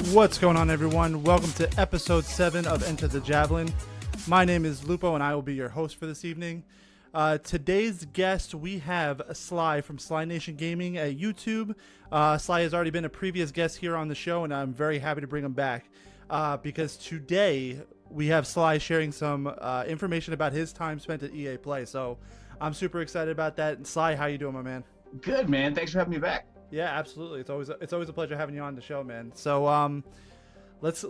What's going on, everyone? Welcome to episode 7 of Enter the Javelin. My name is Lupo, and I will be your host for this evening. Today's guest, we have Sly from Sly Nation Gaming at YouTube. Sly has already been a previous guest here on the show, and I'm very happy to bring him back because today we have Sly sharing some information about his time spent at EA Play. So I'm super excited about that. And Sly, how you doing, my man? Good, man. Thanks for having me back. Yeah, absolutely. It's always a pleasure having you on the show, man. So let's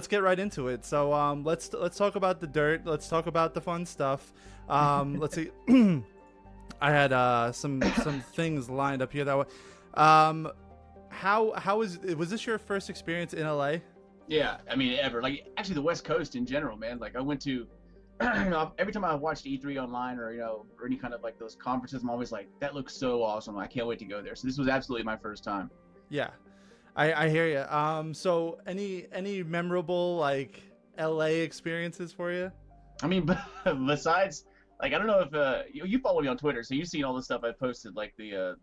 get right into it. So let's talk about the dirt. Let's talk about the fun stuff. Let's see. I had some things lined up here that way. Was this your first experience in LA? Yeah, I mean, ever. Like, actually, the West Coast in general, man. Like, I went to, every time I watched E3 online or, or any kind of, like, those conferences, I'm always like, that looks so awesome. I can't wait to go there. So this was absolutely my first time. Yeah, I hear you. So any memorable, like, LA experiences for you? I mean, besides, like, I don't know if, you follow me on Twitter, so you've seen all the stuff I posted, like, the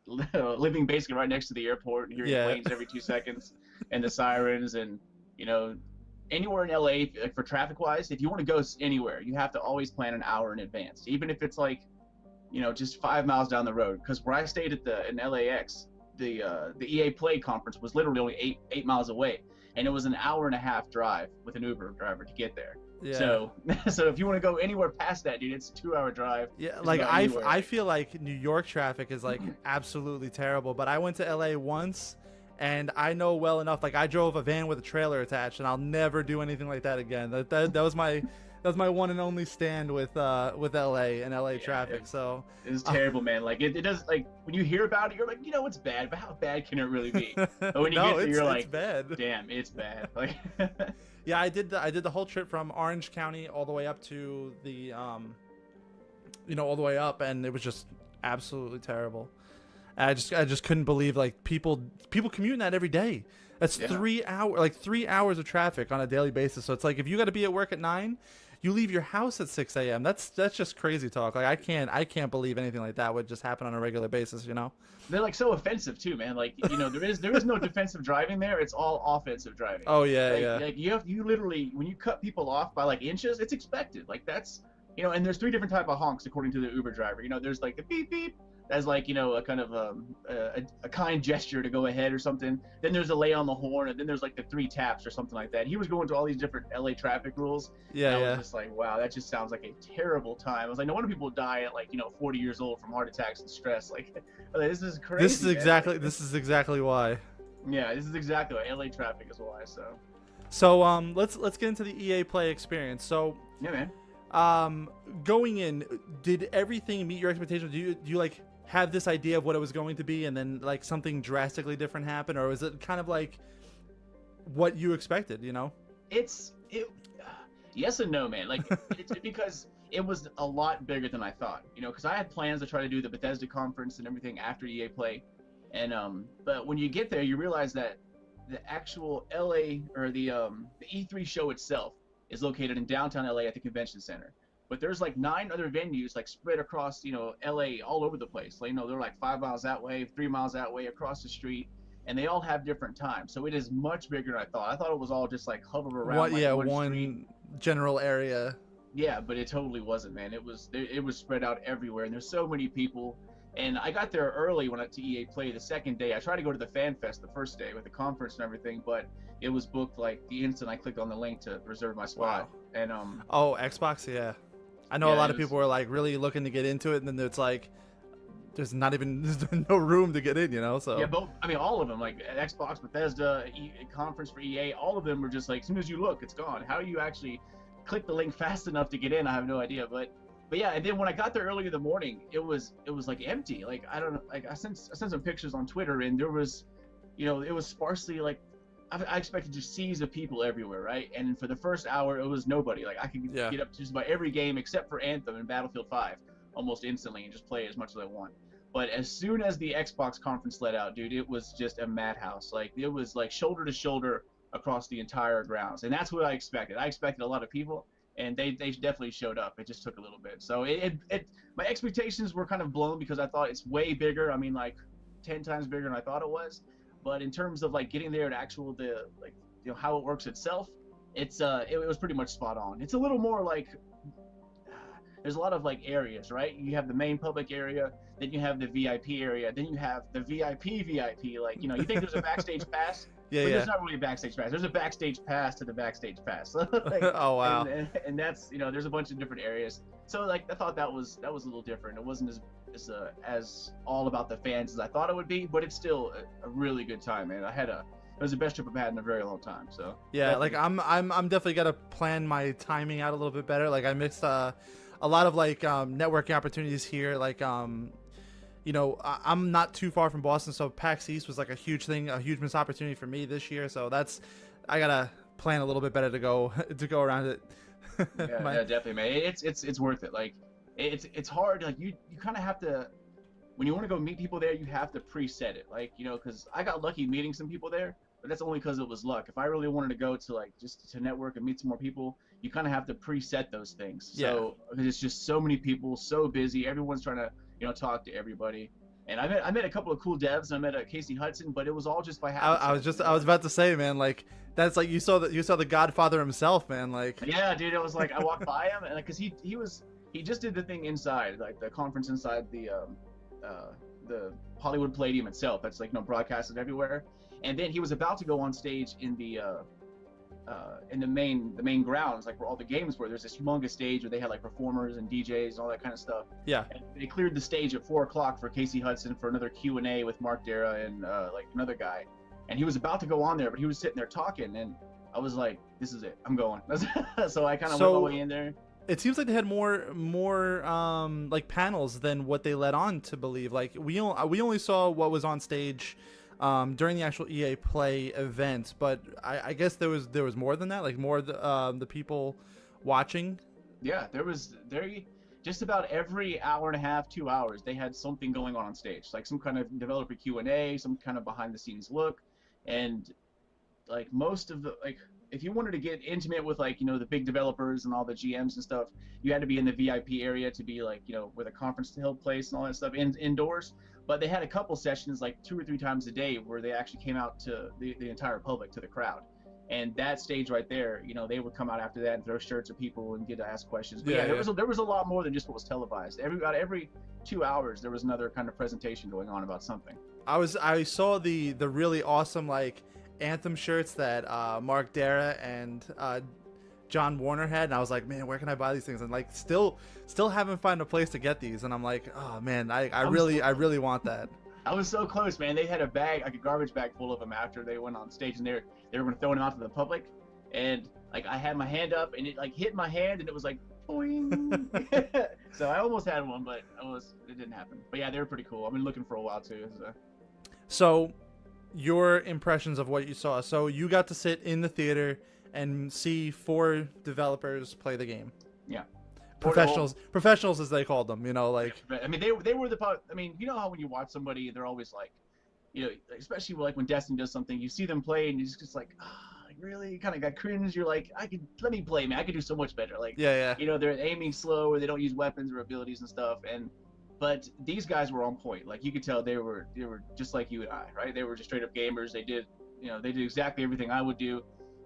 living basically right next to the airport and hearing planes every 2 seconds and the sirens and, anywhere in LA, like, for traffic wise, if you want to go anywhere, you have to always plan an hour in advance, even if it's like, just 5 miles down the road. Because where I stayed in LAX, the EA Play conference was literally only eight miles away, and it was an hour and a half drive with an Uber driver to get there. Yeah. So if you want to go anywhere past that, dude, it's a 2-hour drive. Yeah, like I feel like New York traffic is like absolutely terrible. But I went to LA once, and I know well enough. Like, I drove a van with a trailer attached, and I'll never do anything like that again. That was my one and only stand with LA and LA traffic. So it's terrible, man. Like, it does, like, when you hear about it, you're like, it's bad, but how bad can it really be? But when you get there, you're like, bad. Damn, it's bad. Like. Yeah, I did the whole trip from Orange County all the way up to the all the way up, and it was just absolutely terrible. And I just couldn't believe, like, people commuting that every day. That's 3 hours of traffic on a daily basis. So it's like, if you got to be at work at 9, you leave your house at 6 a.m. That's just crazy talk. Like, I can't believe anything like that would just happen on a regular basis. They're, like, so offensive too, man. Like, there is no defensive driving there. It's all offensive driving. Oh yeah, like, yeah. Like, you literally, when you cut people off by, like, inches, it's expected. Like, that's, and there's 3 different type of honks according to the Uber driver. There's, like, the beep beep. As, like, a kind of a kind gesture to go ahead or something. Then there's a lay on the horn, and then there's, like, the 3 taps or something like that. He was going to all these different LA traffic rules. Yeah, I was just like, wow, that just sounds like a terrible time. I was like, no wonder people die at, like, 40 years old from heart attacks and stress. Like, this is crazy. This is exactly why. Yeah, this is exactly why LA traffic is why. So let's get into the EA Play experience. So yeah, man. Going in, did everything meet your expectations? Do you like have this idea of what it was going to be, and then, like, something drastically different happened, or was it kind of like what you expected? Yes and no, man. Like, it's because it was a lot bigger than I thought. Because I had plans to try to do the Bethesda conference and everything after EA Play, and but when you get there, you realize that the actual LA or the E3 show itself is located in downtown LA at the convention center. But there's, like, 9 other venues, like, spread across, LA, all over the place. Like, they're like 5 miles that way, 3 miles that way, across the street, and they all have different times. So it is much bigger than I thought. I thought it was all just, like, huddled around one general area. Yeah, but it totally wasn't, man. It was spread out everywhere, and there's so many people. And I got there early when I to EA Play the second day. I tried to go to the Fan Fest the first day with the conference and everything, but it was booked, like, the instant I clicked on the link to reserve my spot. Wow. And Xbox, yeah. I know a lot of people were, like, really looking to get into it, and then it's like there's no room to get in, so yeah, but I mean, all of them, like Xbox, Bethesda, conference for EA, all of them were just like, as soon as you look, it's gone. How do you actually click the link fast enough to get in? I have no idea. But yeah, and then when I got there early in the morning, it was like empty. Like, I don't know, like, I sent some pictures on Twitter, and there was, it was sparsely, like, I expected just seas of people everywhere, right? And for the first hour, it was nobody. Like, I could get up to just about every game except for Anthem and Battlefield 5 almost instantly and just play as much as I want. But as soon as the Xbox conference let out, dude, it was just a madhouse. Like, it was, like, shoulder to shoulder across the entire grounds. And that's what I expected. I expected a lot of people, and they definitely showed up. It just took a little bit. So my expectations were kind of blown because I thought it's way bigger. I mean, like, 10 times bigger than I thought it was. But in terms of like getting there and actual how it works itself, it was pretty much spot on. It's a little more like there's a lot of like areas, right? You have the main public area, then you have the VIP area, then you have the VIP. Like, you think there's a backstage pass, Yeah, but yeah. there's not really a backstage pass. There's a backstage pass to the backstage pass. Like, Oh wow. and that's there's a bunch of different areas. So like I thought that was a little different. It wasn't as all about the fans as I thought it would be, but it's still a really good time, man. It was the best trip I've had in a very long time. So Yeah, like I'm definitely gonna plan my timing out a little bit better. Like I mixed a lot of like networking opportunities here. Like I'm not too far from Boston, so PAX East was like a huge thing, a huge missed opportunity for me this year. So I gotta plan a little bit better to go around it. yeah, definitely, man. It's worth it. Like it's hard. Like you kind of have to, when you want to go meet people there, you have to preset it. Like because I got lucky meeting some people there, but that's only because it was luck. If I really wanted to go to like just to network and meet some more people, you kind of have to preset those things. Yeah. So because it's just so many people, so busy, everyone's trying to talk to everybody. And I met a couple of cool devs. And I met a Casey Hudson, but it was all just by happenstance. I was about to say, man, like that's like you saw the Godfather himself, man. Like yeah, dude, it was like I walked by him and because he just did the thing inside, like the conference inside the Hollywood Palladium itself. That's like broadcasted everywhere. And then he was about to go on stage in the main grounds, like where all the games were. There's this humongous stage where they had like performers and DJs and all that kind of stuff. Yeah. And they cleared the stage at 4:00 for Casey Hudson for another Q&A with Mark Dara and like another guy. And he was about to go on there, but he was sitting there talking, and I was like, "This is it. I'm going." So I kind of went my way in there. It seems like they had more like panels than what they let on to believe. Like we only saw what was on stage during the actual EA Play event, but I guess there was more than that, like more the people watching. Yeah, just about every hour and a half, 2 hours, they had something going on stage, like some kind of developer Q&A, some kind of behind the scenes look, and like most of the if you wanted to get intimate with like the big developers and all the GMs and stuff, you had to be in the VIP area to be like where the conference held place and all that stuff indoors. But they had a couple sessions like 2 or 3 times a day where they actually came out to the entire public, to the crowd. And that stage right there, they would come out after that and throw shirts at people and get to ask questions. But there was a lot more than just what was televised. Every 2 hours there was another kind of presentation going on about something. I saw the really awesome like Anthem shirts that Mark Dara and John Warner had, and I was like, man, where can I buy these things? And like still haven't found a place to get these, and I'm like, oh man, I really want that. I was so close, man. They had a bag, like a garbage bag full of them after they went on stage, and they were going to throw them out to the public. And like I had my hand up, and it like hit my hand, and it was like boing. So I almost had one, but it didn't happen. But yeah, they were pretty cool. I've been looking for a while too. So your impressions of what you saw. So you got to sit in the theater and see 4 developers play the game. Yeah. Professionals as they called them, like. I mean, they were I mean, how when you watch somebody, they're always like, especially like when Destiny does something, you see them play and you're just like, really? You kind of got cringe. You're like, let me play, man. I could do so much better. Like, yeah. They're aiming slow or they don't use weapons or abilities and stuff. But these guys were on point. Like you could tell they were just like you and I, right? They were just straight up gamers. They did exactly everything I would do.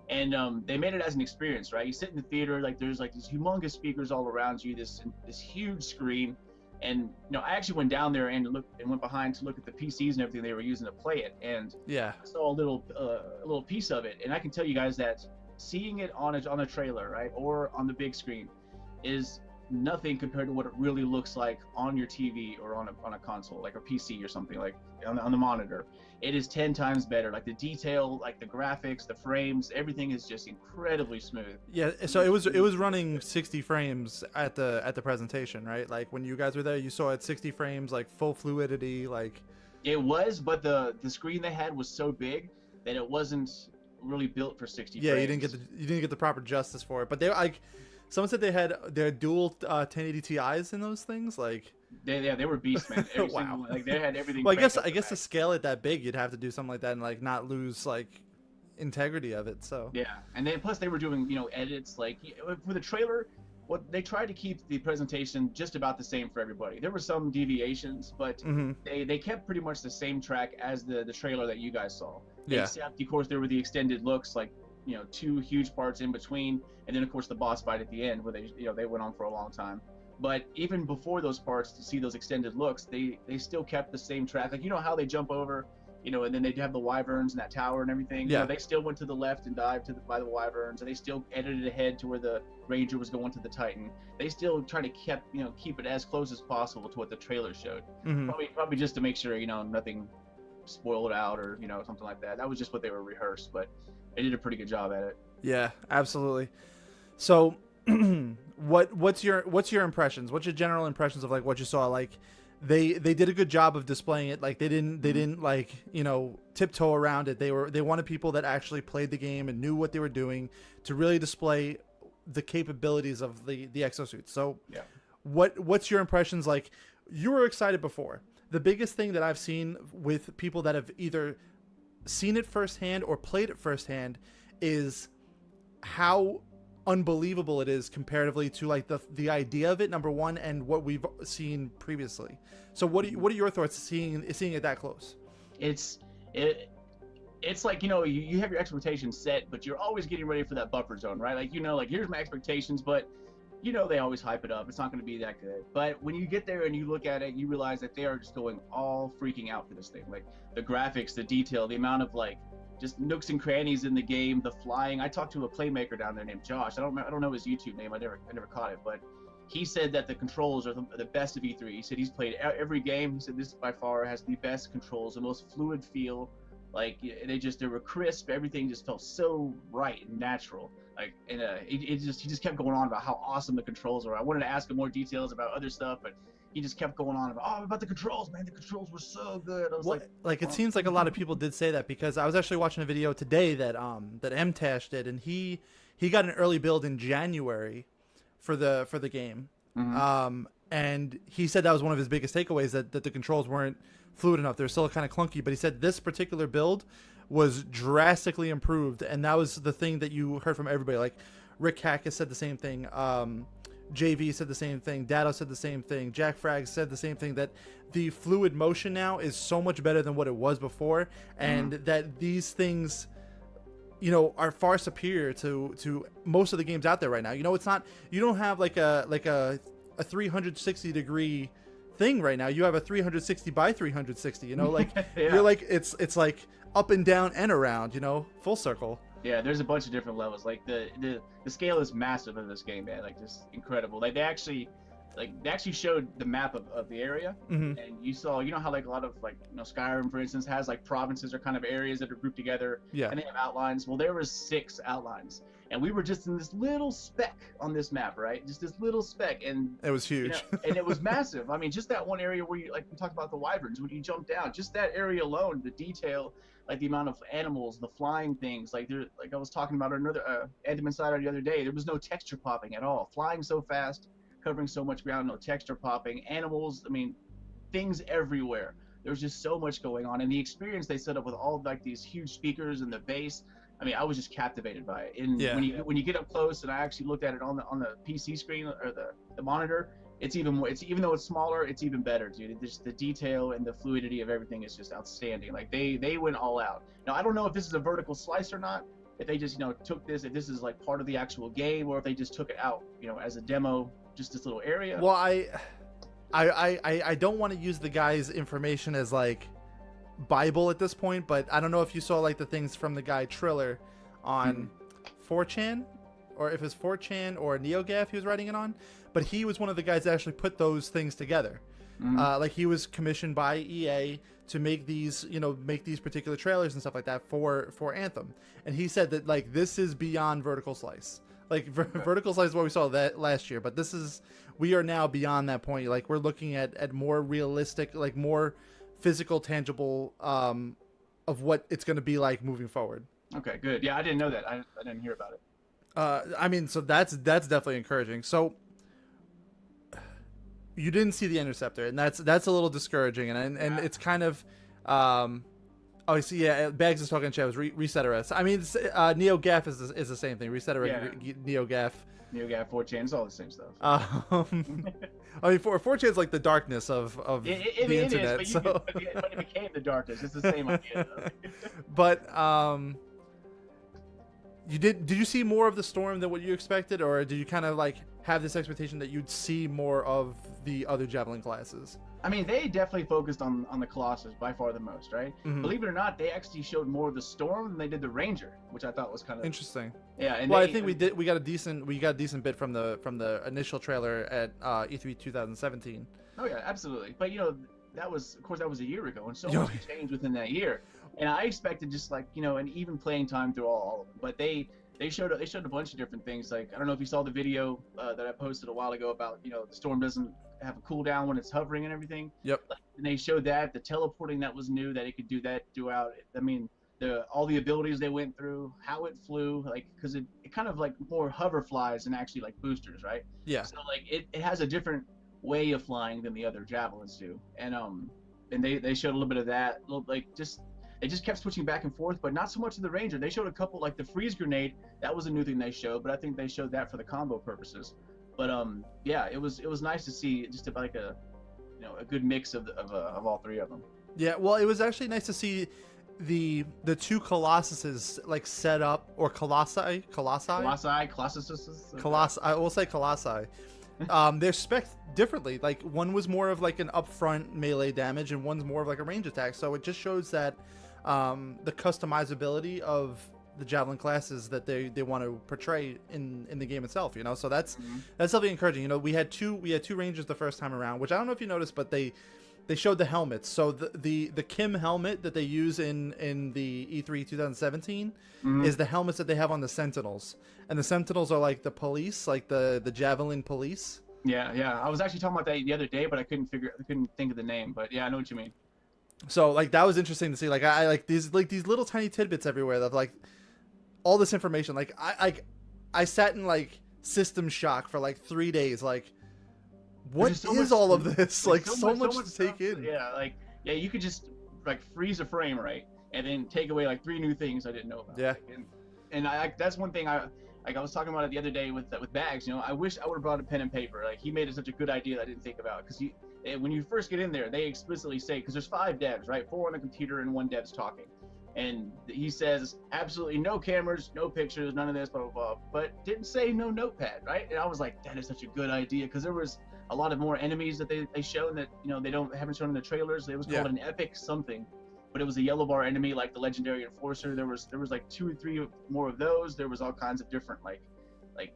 And they made it as an experience, right? You sit in the theater, like there's like these humongous speakers all around you, this huge screen, and I actually went down there and went behind to look at the PCs and everything they were using to play it, and yeah, I saw a little piece of it, and I can tell you guys that seeing it on a trailer, right, or on the big screen, is nothing compared to what it really looks like on your TV or on a console, like a PC or something, like on the monitor. It is 10 times better. Like the detail, like the graphics, the frames, everything is just incredibly smooth. Yeah, so it was running 60 frames at the presentation, right? Like when you guys were there, you saw it 60 frames, like full fluidity, like. It was, but the screen they had was so big that it wasn't really built for 60 frames. Yeah, you didn't get the proper justice for it. But they like, someone said they had their dual 1080 Ti's in those things, like. They were beasts, man. Wow. Like they had everything. Well, I guess to scale it that big, you'd have to do something like that and like not lose like integrity of it. So. Yeah, and then plus they were doing edits like for the trailer. Well, they tried to keep the presentation just about the same for everybody. There were some deviations, but they kept pretty much the same track as the trailer that you guys saw. Yeah. Except, of course, there were the extended looks, like, you know, 2 huge parts in between, and then of course the boss fight at the end, where they, you know, they went on for a long time. But even before those parts, to see those extended looks, they still kept the same track. Like, you know how they jump over, you know, and then they have the wyverns and that tower and everything. Yeah. You know, they still went to the left and dived by the wyverns, and they still edited ahead to where the ranger was going to the titan. They still try to keep it as close as possible to what the trailer showed. Probably just to make sure, you know, nothing spoiled out or, you know, something like that. That was just what they were rehearsed, but they did a pretty good job at it. Yeah, absolutely. So what's your impressions? What's your general impressions of like what you saw? Like they did a good job of displaying it. Like they didn't like, you know, tiptoe around it. They wanted people that actually played the game and knew what they were doing to really display the capabilities of the exosuit. So yeah. What's your impressions? Like, you were excited before. The biggest thing that I've seen with people that have either seen it firsthand or played it firsthand is how unbelievable it is comparatively to like the idea of it, number one, and what we've seen previously. So what are your thoughts seeing it that close? It's like, you know, you have your expectations set, but you're always getting ready for that buffer zone, right? Like, you know, like, here's my expectations, but you know, they always hype it up. It's not going to be that good. But when you get there and you look at it, you realize that they are just going all freaking out for this thing. Like the graphics, the detail, the amount of like just nooks and crannies in the game, the flying. I talked to a playmaker down there named Josh. I don't know his YouTube name. I never caught it, but he said that the controls are the best of E3. He said he's played every game. He said this by far has the best controls, the most fluid feel. Like they were crisp. Everything just felt so right and natural. Like, and he just kept going on about how awesome the controls are. I wanted to ask him more details about other stuff, but he just kept going on about the controls, man. The controls were so good. I was like it seems like a lot of people did say that, because I was actually watching a video today that MTash did, and he got an early build in January for the game. And he said that was one of his biggest takeaways, that the controls weren't fluid enough. They're still kind of clunky, but he said this particular build was drastically improved, and that was the thing that you heard from everybody. Like Rick Hack has said the same thing, JV said the same thing, Dado said the same thing, Jack Frag said the same thing, that the fluid motion now is so much better than what it was before, and that these things, you know, are far superior to most of the games out there right now. You know, it's not, you don't have like a 360 degree thing right now. You have a 360 by 360, you know, like yeah. You're like, it's like up and down and around, you know, full circle. Yeah, there's a bunch of different levels. Like the scale is massive in this game, man. Like, just incredible. Like they actually showed the map of the area, and you saw, you know how like a lot of like, you know, Skyrim, for instance, has like provinces or kind of areas that are grouped together, yeah, and they have outlines. Well, there was 6 outlines, and we were just in this little speck on this map, right? Just this little speck, and it was huge, you know, and it was massive. I mean, just that one area where you, like we talked about the wyverns, when you jump down, just that area alone, the detail, like the amount of animals, the flying things, like there, like I was talking about another Anthem Insider the other day, there was no texture popping at all. Flying so fast, covering so much ground, no texture popping, animals, I mean, things everywhere. There was just so much going on, and the experience they set up with all like these huge speakers and the bass, I mean, I was just captivated by it. And yeah. when you get up close, and I actually looked at it on the PC screen or the monitor, it's even more. It's, even though it's smaller, it's even better, dude. Just the detail and the fluidity of everything is just outstanding. Like they went all out. Now I don't know if this is a vertical slice or not. If they just, you know, took this, if this is like part of the actual game, or if they just took it out, you know, as a demo, just this little area. Well, I don't want to use the guy's information as like Bible at this point, but I don't know if you saw like the things from the guy Triller on 4chan, or if it's 4chan or NeoGAF he was writing it on, but he was one of the guys that actually put those things together. Like he was commissioned by EA to make these, you know, make these particular trailers and stuff like that for Anthem, and he said that like this is beyond vertical slice. Like vertical slice is what we saw that last year, but we are now beyond that point. Like we're looking at more realistic, like more physical, tangible of what it's going to be like moving forward. Okay, good. Yeah, I didn't know that. I didn't hear about it. I mean, so that's definitely encouraging. So you didn't see the interceptor, and that's a little discouraging, and it's kind of Oh, see, yeah, Bags is talking in chat. Was Resetter. I mean, NeoGaf is the same thing. Resetter, Yeah. NeoGaf. NeoGaf, 4chan, it's all the same stuff. I mean, 4chan is like the darkness of the internet. It is, so, but it became the darkness. It's the same idea. but did you see more of the storm than what you expected, or did you kind of like have this expectation that you'd see more of the other Javelin classes? I mean, they definitely focused on the Colossus by far the most, right? Mm-hmm. Believe it or not, they actually showed more of the Storm than they did the Ranger, which I thought was kind of interesting. Yeah, and well, I think we got a decent bit from the initial trailer at E3 2017. Oh yeah, absolutely. But that was a year ago, and so much changed within that year. And I expected just like an even playing time through all of them, but they showed a bunch of different things. Like, I don't know if you saw the video that I posted a while ago about the Storm doesn't have a cooldown when it's hovering and everything. Yep. And they showed that the teleporting that was new, that it could do that throughout. I mean, all the abilities they went through, how it flew, like, because it kind of like more hover flies than actually like boosters, right? Yeah. So like it has a different way of flying than the other Javelins do, and they showed a little bit of that, they just kept switching back and forth, but not so much of the Ranger. They showed a couple, like the freeze grenade. That was a new thing they showed, but I think they showed that for the combo purposes. But yeah, it was nice to see just like a good mix of all three of them. Yeah, well, it was actually nice to see the two Colossuses like set up, or Colossi. I will say Colossi. They're spec'd differently. Like, one was more of like an upfront melee damage, and one's more of like a range attack. So it just shows that the customizability of the Javelin classes that they want to portray in the game itself. So that's something encouraging. We had two Rangers the first time around, which I don't know if you noticed, but they showed the helmets. So the Kim helmet that they use in the E3 2017 is the helmets that they have on the Sentinels, and the Sentinels are like the police, like the Javelin police. Yeah. I was actually talking about that the other day, but I couldn't think of the name. But yeah, I know what you mean. So like that was interesting to see. Like I like these little tiny tidbits everywhere of like all this information. Like I sat in like system shock for like 3 days. Like, what is all of this? Like, so much to take in. Yeah, you could just like freeze a frame, right, and then take away like 3 new things I didn't know about. Yeah. And that's one thing I was talking about it the other day with Bags. I wish I would have brought a pen and paper. Like, he made it such a good idea that I didn't think about, because when you first get in there, they explicitly say, because there's 5 devs, right, 4 on the computer and 1 dev's talking. And he says absolutely no cameras, no pictures, none of this, blah, blah, blah. But didn't say no notepad, right? And I was like, that is such a good idea, because there was a lot of more enemies that they shown that they haven't shown in the trailers. It was called an epic something, but it was a yellow bar enemy, like the legendary enforcer. There was like 2 or 3 more of those. There was all kinds of different like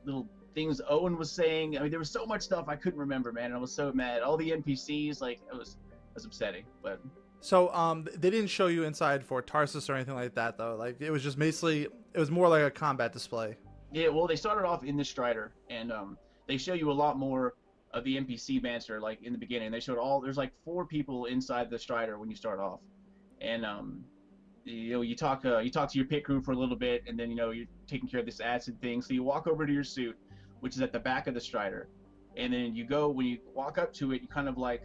little things Owen was saying. I mean, there was so much stuff I couldn't remember, man. And I was so mad. All the NPCs, like, it was upsetting, but. So they didn't show you inside for Tarsus or anything like that, though. Like, it was just basically, it was more like a combat display. Yeah, well, they started off in the Strider, and they show you a lot more of the NPC banter, like in the beginning. They showed there's like 4 people inside the Strider when you start off, and you talk to your pit crew for a little bit, and then you're taking care of this acid thing. So you walk over to your suit, which is at the back of the Strider, and then when you walk up to it, you kind of like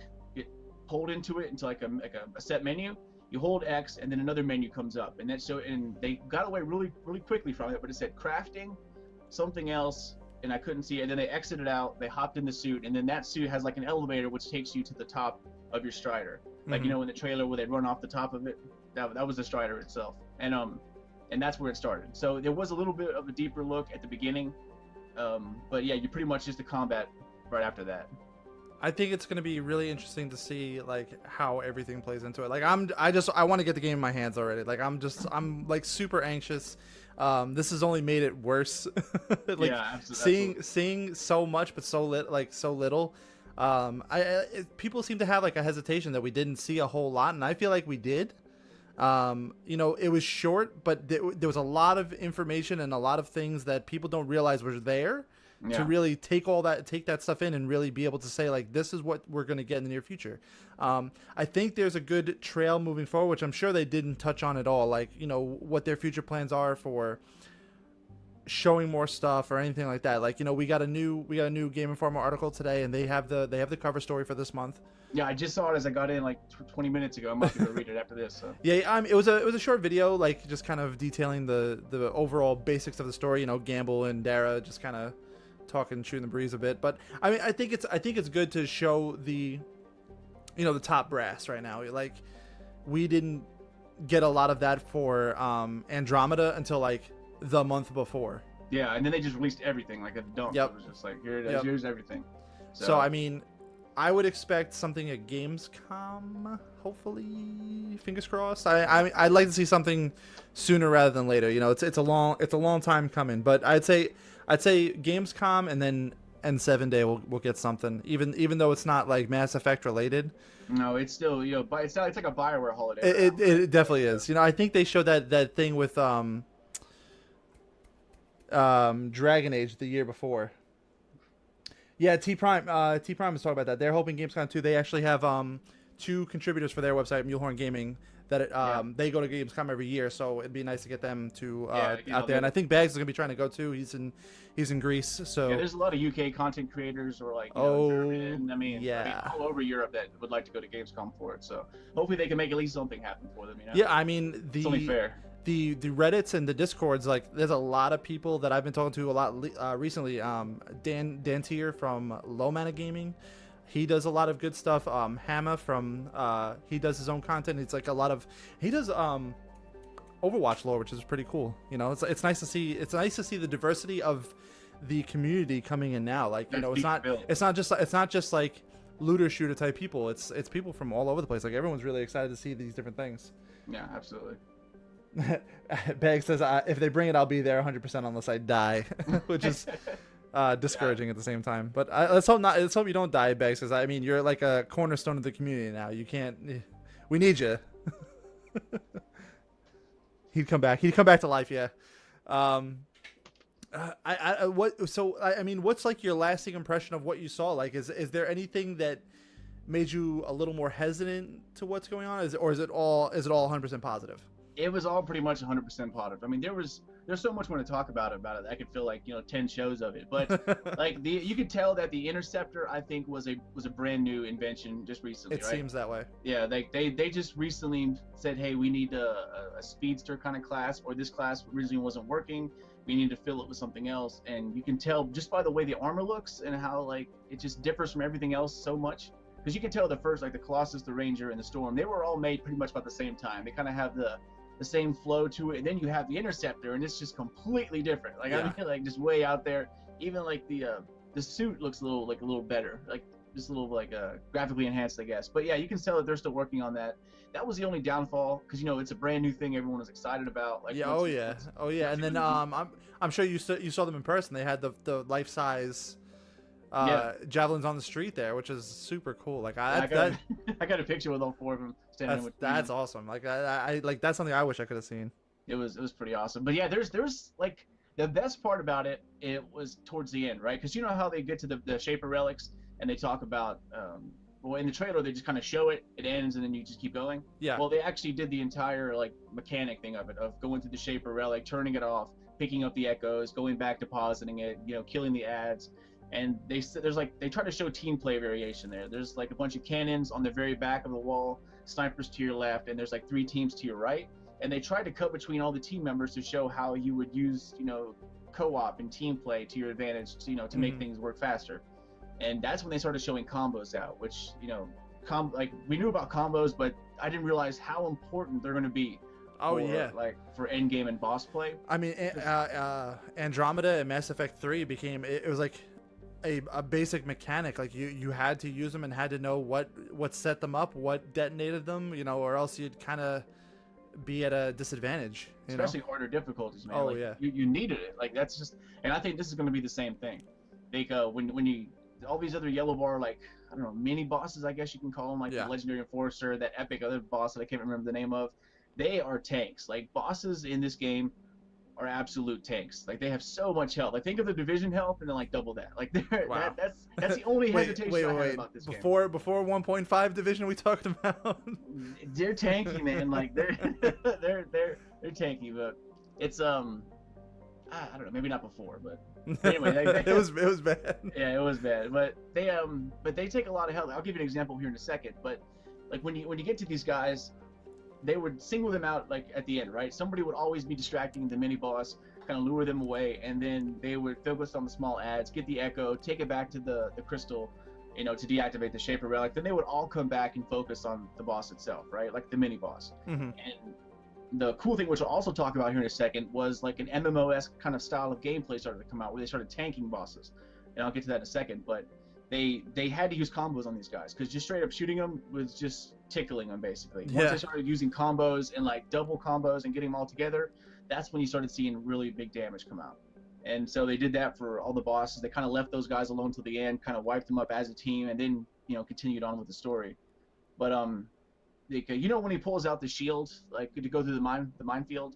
pulled into it into like a set menu. You hold X, and then another menu comes up, and and they got away really really quickly from it, but it said crafting, something else, and I couldn't see it. And then they exited out, they hopped in the suit, and then that suit has like an elevator which takes you to the top of your Strider. Like, in the trailer where they run off the top of it, that was the Strider itself, and that's where it started. So there was a little bit of a deeper look at the beginning, but yeah, you're pretty much just the combat right after that. I think it's going to be really interesting to see like how everything plays into it. Like, I want to get the game in my hands already. Like, I'm like super anxious. This has only made it worse. Like, yeah, absolutely. seeing so much but so little. People seem to have like a hesitation that we didn't see a whole lot, and I feel like we did. It was short, but there was a lot of information and a lot of things that people don't realize were there. Yeah. To really take that stuff in and really be able to say, like, this is what we're going to get in the near future. I think there's a good trail moving forward, which I'm sure they didn't touch on at all. Like, what their future plans are for showing more stuff or anything like that. Like, we got a new Game Informer article today, and they have the cover story for this month. Yeah, I just saw it as I got in like 20 minutes ago. I'm about to go read it after this. So. Yeah, it was a short video, like just kind of detailing the overall basics of the story. You know, Gamble and Dara just kind of talking, shooting the breeze a bit. But I mean, I think it's good to show the, you know, the top brass right now. Like, we didn't get a lot of that for Andromeda until like the month before. Yeah, and then they just released everything like a dump. Yep. It was just like, here it is, Yep. here's everything. So I mean, I would expect something at Gamescom, hopefully. Fingers crossed. I'd like to see something sooner rather than later. You know, it's a long time coming. But I'd say Gamescom and then N7 Day we'll get something. Even though it's not like Mass Effect related. No, it's still, you know, but it's like a Bioware holiday. It definitely is. You know, I think they showed that thing with Dragon Age the year before. Yeah, T Prime was talking about that. They're hoping Gamescom 2. They actually have 2 contributors for their website, Mulehorn Gaming, that they go to Gamescom every year. So it'd be nice to get them to out there. And I think Bags is gonna be trying to go too. He's in Greece. So yeah, there's a lot of UK content creators or like German, I mean all over Europe that would like to go to Gamescom for it. So hopefully they can make at least something happen for them. You know? Yeah, I mean it's only fair. The Reddits and the Discords, like there's a lot of people that I've been talking to a lot recently. Dan Tier from Low Mana Gaming, he does a lot of good stuff. Hammer from he does his own content. It's like he does Overwatch lore, which is pretty cool. You know, it's nice to see. It's nice to see the diversity of the community coming in now. Like, you know, it's not just like looter shooter type people. It's people from all over the place. Like, everyone's really excited to see these different things. Yeah, absolutely. Bag says, if they bring it, I'll be there 100% unless I die, which is discouraging at the same time. But let's hope you don't die, Bag says. I mean, you're like a cornerstone of the community now. You can't. We need you. He'd come back to life. Yeah. I mean, what's like your lasting impression of what you saw? Like, is there anything that made you a little more hesitant to what's going on? Is it all 100% positive? It was all pretty much 100% positive. I mean, there's so much more to talk about it. I could fill like 10 shows of it. But like you could tell that the Interceptor, I think, was a brand new invention just recently. It seems that way. Yeah, they just recently said, hey, we need a speedster kind of class, or this class originally wasn't working. We need to fill it with something else. And you can tell just by the way the armor looks and how like it just differs from everything else so much. Because you can tell the first, like the Colossus, the Ranger, and the Storm, they were all made pretty much about the same time. They kind of have the same flow to it, and then you have the Interceptor, and it's just completely different. Like, yeah. I mean, like just way out there. Even like the suit looks a little better, like just a little like graphically enhanced, I guess. But yeah, you can tell that they're still working on that. That was the only downfall, because it's a brand new thing everyone was excited about. Like, yeah, and then I'm sure you saw them in person. They had the life size javelins on the street there, which is super cool. Like I got a picture with all 4 of them standing with. That's awesome. Like I like that's something I wish I could have seen. It was pretty awesome. But yeah, there's like the best part about it. It was towards the end, right? Because you know how they get to the Shaper relics and they talk about well, in the trailer they just kind of show it ends and then you just keep going. Yeah. Well, they actually did the entire like mechanic thing of it, of going through the Shaper relic, turning it off, picking up the echoes, going back, depositing it, killing the ads. And they try to show team play variation there. There's like a bunch of cannons on the very back of the wall, snipers to your left, and there's like 3 teams to your right. And they tried to cut between all the team members to show how you would use, co-op and team play to your advantage, to make things work faster. And that's when they started showing combos out, which, like we knew about combos, but I didn't realize how important they're going to be. For end game and boss play. I mean, Andromeda and Mass Effect 3 it was like a basic mechanic. Like you had to use them and had to know what set them up, what detonated them, or else you'd kind of be at a disadvantage. Especially harder difficulties, man. Oh, like, yeah. You needed it. Like that's just, and I think this is going to be the same thing. Like when you all these other yellow bar, like I don't know, mini bosses, I guess you can call them, like the Legendary Enforcer, that epic other boss that I can't remember the name of. They are tanks. Like bosses in this game are absolute tanks. Like they have so much health. Like think of the Division health and then like double that. Like that's the only hesitation I have about this game. Before 1.5 Division we talked about. They're tanky, man. Like they're tanky, but it's I don't know, maybe not before, but anyway, it was bad. Yeah, it was bad. But they take a lot of health. I'll give you an example here in a second. But like when you get to these guys, they would single them out like at the end, right? Somebody would always be distracting the mini boss, kind of lure them away, and then they would focus on the small ads, get the echo, take it back to the crystal, to deactivate the shaper relic. Then they would all come back and focus on the boss itself, right? Like the mini boss. Mm-hmm. And the cool thing, which we'll also talk about here in a second, was like an MMO-esque kind of style of gameplay started to come out where they started tanking bosses. And I'll get to that in a second, but they had to use combos on these guys because just straight up shooting them was just tickling them basically. Once they started using combos and like double combos and getting them all together, that's when you started seeing really big damage come out. And so they did that for all the bosses. They kind of left those guys alone till the end, kind of wiped them up as a team, and then continued on with the story. But when he pulls out the shield, like to go through the minefield,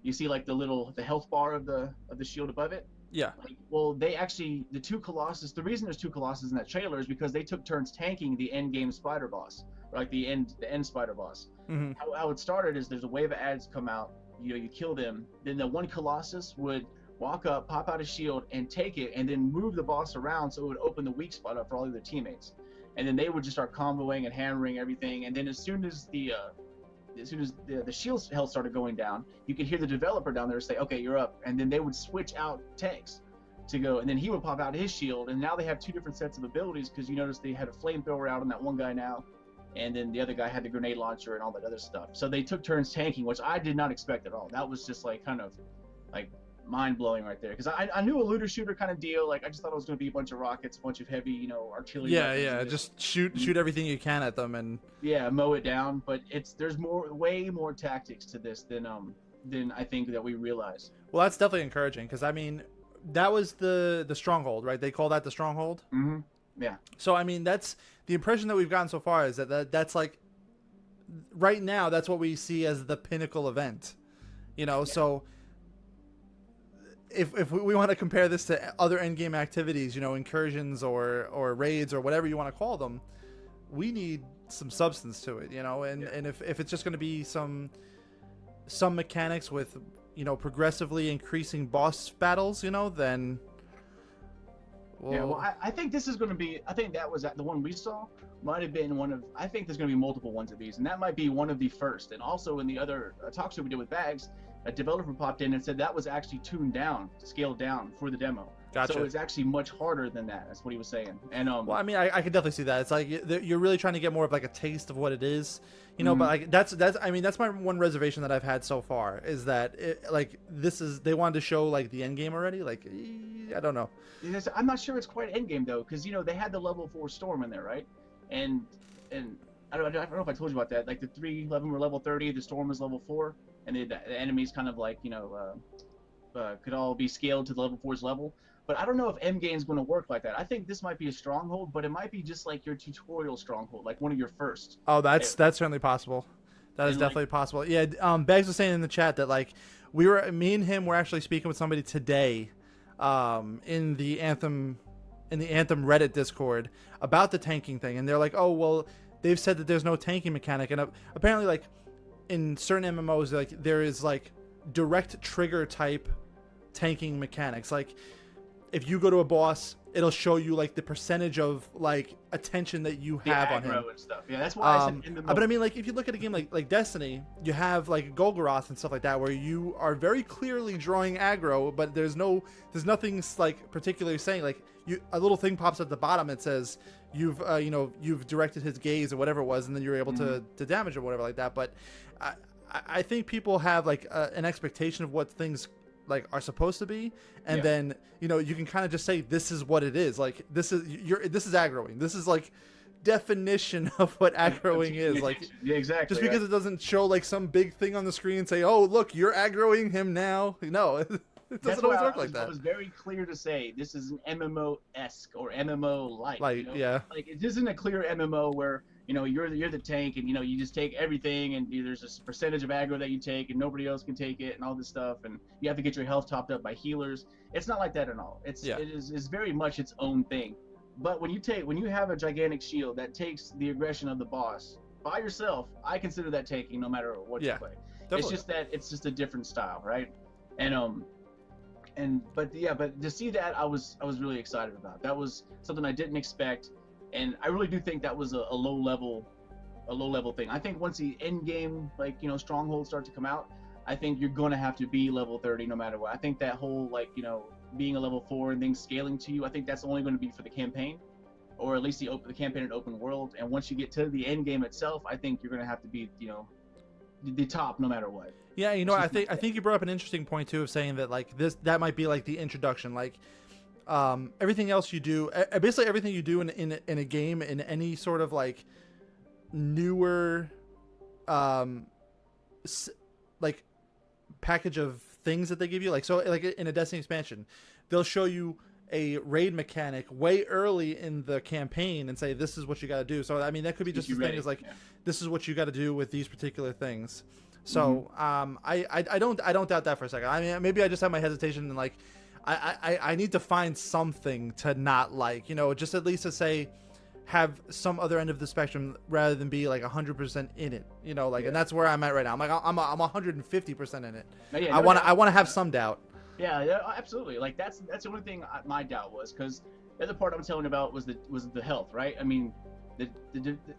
you see like the health bar of the shield above it. Yeah. Well, they actually, the two Colossus, the reason there's two Colossus in that trailer is because they took turns tanking the end game spider boss, or like the end spider boss. Mm-hmm. How it started is there's a wave of ads come out, you kill them, then the one Colossus would walk up, pop out a shield, and take it, and then move the boss around so it would open the weak spot up for all of their teammates. And then they would just start comboing and hammering everything, and then as soon as the shield health started going down, you could hear the developer down there say, okay, you're up, and then they would switch out tanks to go, and then he would pop out his shield, and now they have two different sets of abilities because you notice they had a flamethrower out on that one guy now, and then the other guy had the grenade launcher and all that other stuff. So they took turns tanking, which I did not expect at all. That was just like kind of like mind-blowing right there, because I knew a looter shooter kind of deal. Like I just thought it was going to be a bunch of rockets, a bunch of heavy artillery. Just shoot everything you can at them and mow it down. But there's way more tactics to this than I think that we realize. Well, that's definitely encouraging, because I mean that was the stronghold, right? They call that the stronghold. Mm-hmm. Yeah. So I mean that's the impression that we've gotten so far, is that's like right now that's what we see as the pinnacle event, so if we want to compare this to other endgame activities, incursions or raids or whatever you want to call them, we need some substance to it, and if it's just going to be some mechanics with, progressively increasing boss battles, then... Well, I think this is going to be, I think that was the one we saw might have been one of, I think there's going to be multiple ones of these, and that might be one of the first. And also in the other talk show we did with Bags, a developer popped in and said that was actually tuned down, scaled down for the demo. Gotcha. So it's actually much harder than that. That's what he was saying. And well, I mean, I could definitely see that. It's like you're really trying to get more of like a taste of what it is, But like that's I mean that's my one reservation that I've had so far, is that they wanted to show like the end game already. Like I don't know. I'm not sure it's quite end game though, because they had the level 4 storm in there, right? And I don't know if I told you about that. Like the 3 of them were level 30, the storm was level 4, and the enemies kind of like could all be scaled to the level 4's level. But I don't know if endgame is going to work like that. I think this might be a stronghold, but it might be just like your tutorial stronghold, like one of your first. Oh, that's certainly possible. That is definitely possible. Yeah, Bags was saying in the chat that like me and him were actually speaking with somebody today, in the Anthem Reddit Discord about the tanking thing, and they're like, oh well, they've said that there's no tanking mechanic, and apparently like in certain MMOs like there is like direct trigger type tanking mechanics, like. If you go to a boss, it'll show you like the percentage of like attention that you have on him. And stuff. Yeah, that's why I said in the but I mean, like if you look at a game like Destiny, you have like Golgoroth and stuff like that, where you are very clearly drawing aggro, but there's nothing like particularly saying like a little thing pops at the bottom that says you've directed his gaze or whatever it was, and then you're able to damage or whatever like that. But I think people have like an expectation of what things like are supposed to be, and then you can kind of just say this is what it is. Like this is aggroing. This is like definition of what aggroing is. Like yeah, exactly. Just because it doesn't show like some big thing on the screen and say, oh look, you're aggroing him now. No, it doesn't always work like that. It was very clear to say this is an MMO-esque or MMO-like. Like like it isn't a clear MMO where you're the tank, and you just take everything, and there's a percentage of aggro that you take, and nobody else can take it, and all this stuff, and you have to get your health topped up by healers. It's not like that at all. It is very much its own thing. But when you have a gigantic shield that takes the aggression of the boss by yourself, I consider that tanking no matter what you play. Definitely. It's just a different style, right? And But to see that, I was really excited about. That was something I didn't expect, and I really do think that was a low level thing. I think once the end game, like, strongholds start to come out, I think you're going to have to be level 30 no matter what. I think that whole, like, being a level 4 and things scaling to you, I think that's only going to be for the campaign, or at least the campaign and open world. And once you get to the end game itself, I think you're going to have to be, the top no matter what. Yeah, I think you brought up an interesting point too, of saying that, like, that might be like the introduction, like, everything else you do, basically everything you do in a game, in any sort of like newer like package of things that they give you, like, so like in a Destiny expansion, they'll show you a raid mechanic way early in the campaign and say, this is what you got to do. So I mean, that could be just as thing as like, this is what you got to do with these particular things. So I don't doubt that for a second. I mean, maybe I just have my hesitation, and like I need to find something to not like, just at least to say, have some other end of the spectrum rather than be like 100% in it, and that's where I'm at right now. I'm like, I'm 150% in it. I want to have some doubt. Yeah, absolutely. Like that's the only thing my doubt was, because the other part I'm telling about was the health, right? I mean,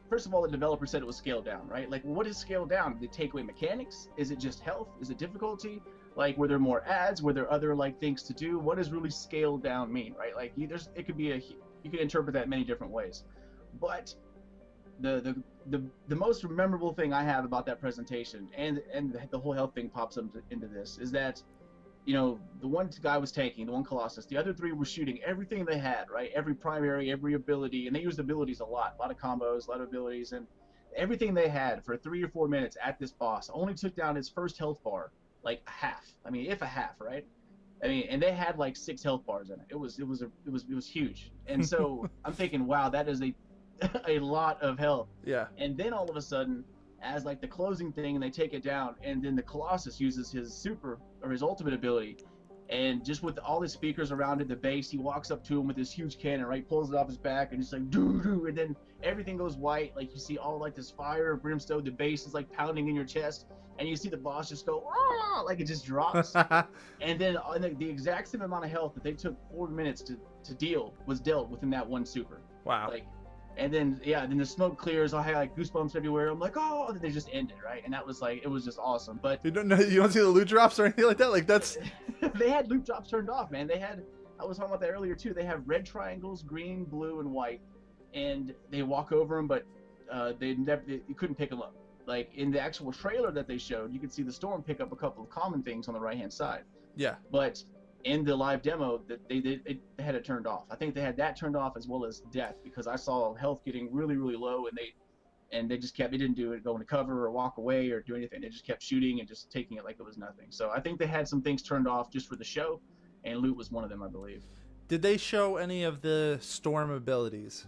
first of all, the developer said it was scaled down, right? Like, what is scaled down? Did they take away mechanics? Is it just health? Is it difficulty? Like, were there more ads? Were there other like things to do? What does really scaled down mean, right? Like, it could be you could interpret that many different ways. But the most memorable thing I have about that presentation, and the whole health thing pops up into this, is that, the one guy was tanking, the one Colossus, the other three were shooting everything they had, right? Every primary, every ability, and they used abilities a lot of combos, a lot of abilities, and everything they had for 3 or 4 minutes at this boss only took down his first health bar, like half. I mean, if a half, right? I mean, and they had like 6 health bars in it. It was huge. And so I'm thinking, wow, that is a lot of health. Yeah. And then all of a sudden, as like the closing thing, and they take it down, and then the Colossus uses his super, or his ultimate ability, and just with all the speakers around it, the base, he walks up to him with this huge cannon, right, pulls it off his back, and just like doo-doo, and then everything goes white, like you see all like this fire, brimstone, the base is like pounding in your chest, and you see the boss just go, ah, like it just drops. And then the exact same amount of health that they took 4 minutes to deal was dealt within that one super. Wow. Like, and then then the smoke clears. I had like goosebumps everywhere. I'm like, oh, and then they just ended, right? And that was like, it was just awesome. But you don't see the loot drops or anything like that. Like, that's they had loot drops turned off, man. I was talking about that earlier too. They have red triangles, green, blue, and white, and they walk over them, but you couldn't pick them up. Like in the actual trailer that they showed, you could see the storm pick up a couple of common things on the right hand side. Yeah. But in the live demo, that they had it turned off. I think they had that turned off as well as death, because I saw health getting really, really low, and they just kept, they didn't do it going to cover or walk away or do anything. They just kept shooting and just taking it like it was nothing. So I think they had some things turned off just for the show, and loot was one of them, I believe. Did they show any of the storm abilities?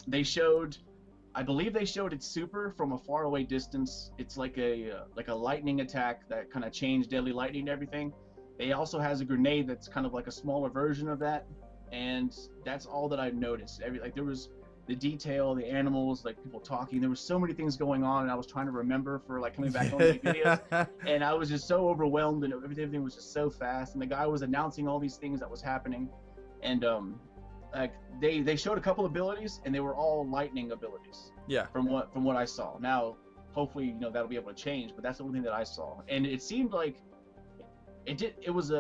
I believe they showed its super from a far away distance. It's like a lightning attack that kind of changed deadly lightning and everything. They also has a grenade that's kind of like a smaller version of that, and that's all that I've noticed. There was the detail, the animals, like people talking. There was so many things going on, and I was trying to remember for like coming back home to make videos, and I was just so overwhelmed, and everything was just so fast. And the guy was announcing all these things that was happening, and like they showed a couple abilities, and they were all lightning abilities. Yeah. From what I saw. Now, hopefully, that'll be able to change, but that's the only thing that I saw, and it seemed like. It was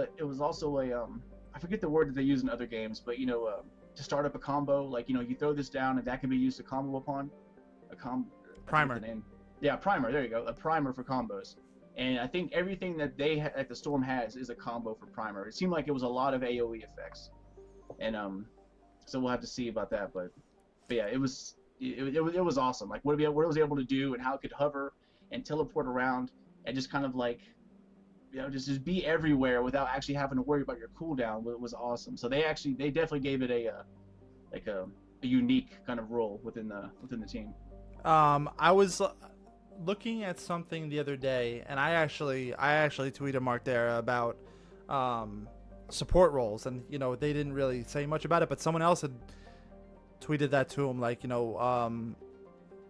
also I forget the word that they use in other games, but to start up a combo, like you throw this down and that can be used to combo upon primer. Yeah, primer. There you go, a primer for combos. And I think everything that the Storm has is a combo for primer. It seemed like it was a lot of AOE effects, and so we'll have to see about that. But yeah, it was awesome. Like what it was able to do, and how it could hover and teleport around, and just kind of like. Just be everywhere without actually having to worry about your cooldown was awesome. So they definitely gave it a unique kind of role within the team. I was looking at something the other day, and I actually tweeted Mark there about support roles, and they didn't really say much about it, but someone else had tweeted that to him, like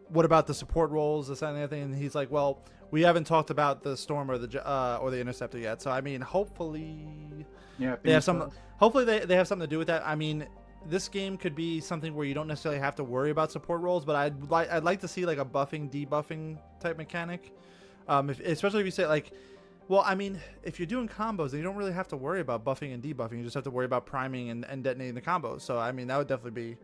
what about the support roles, this and the other thing, and he's like, well, we haven't talked about the Storm or the Interceptor yet. So I mean, hopefully, they have some. Hopefully, they have something to do with that. I mean, this game could be something where you don't necessarily have to worry about support roles, but I'd like to see like a buffing debuffing type mechanic, especially if you say like, well, I mean, if you're doing combos, then you don't really have to worry about buffing and debuffing. You just have to worry about priming and detonating the combos. So I mean, that would definitely be.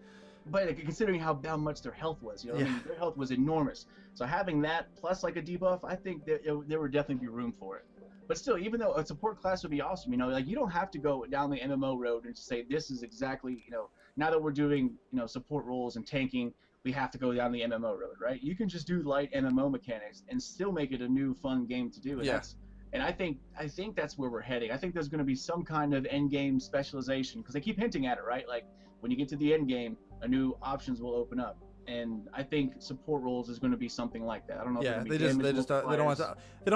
But considering how much their health was, I mean, their health was enormous. So having that plus like a debuff, I think that there would definitely be room for it. But still, even though a support class would be awesome, like you don't have to go down the MMO road and say this is exactly, now that we're doing, support roles and tanking, we have to go down the MMO road, right? You can just do light MMO mechanics and still make it a new fun game to do. And I think that's where we're heading. I think there's going to be some kind of end game specialization because they keep hinting at it, right? Like when you get to the end game, a new options will open up. And I think support roles is going to be something like that. I don't know. Yeah, they don't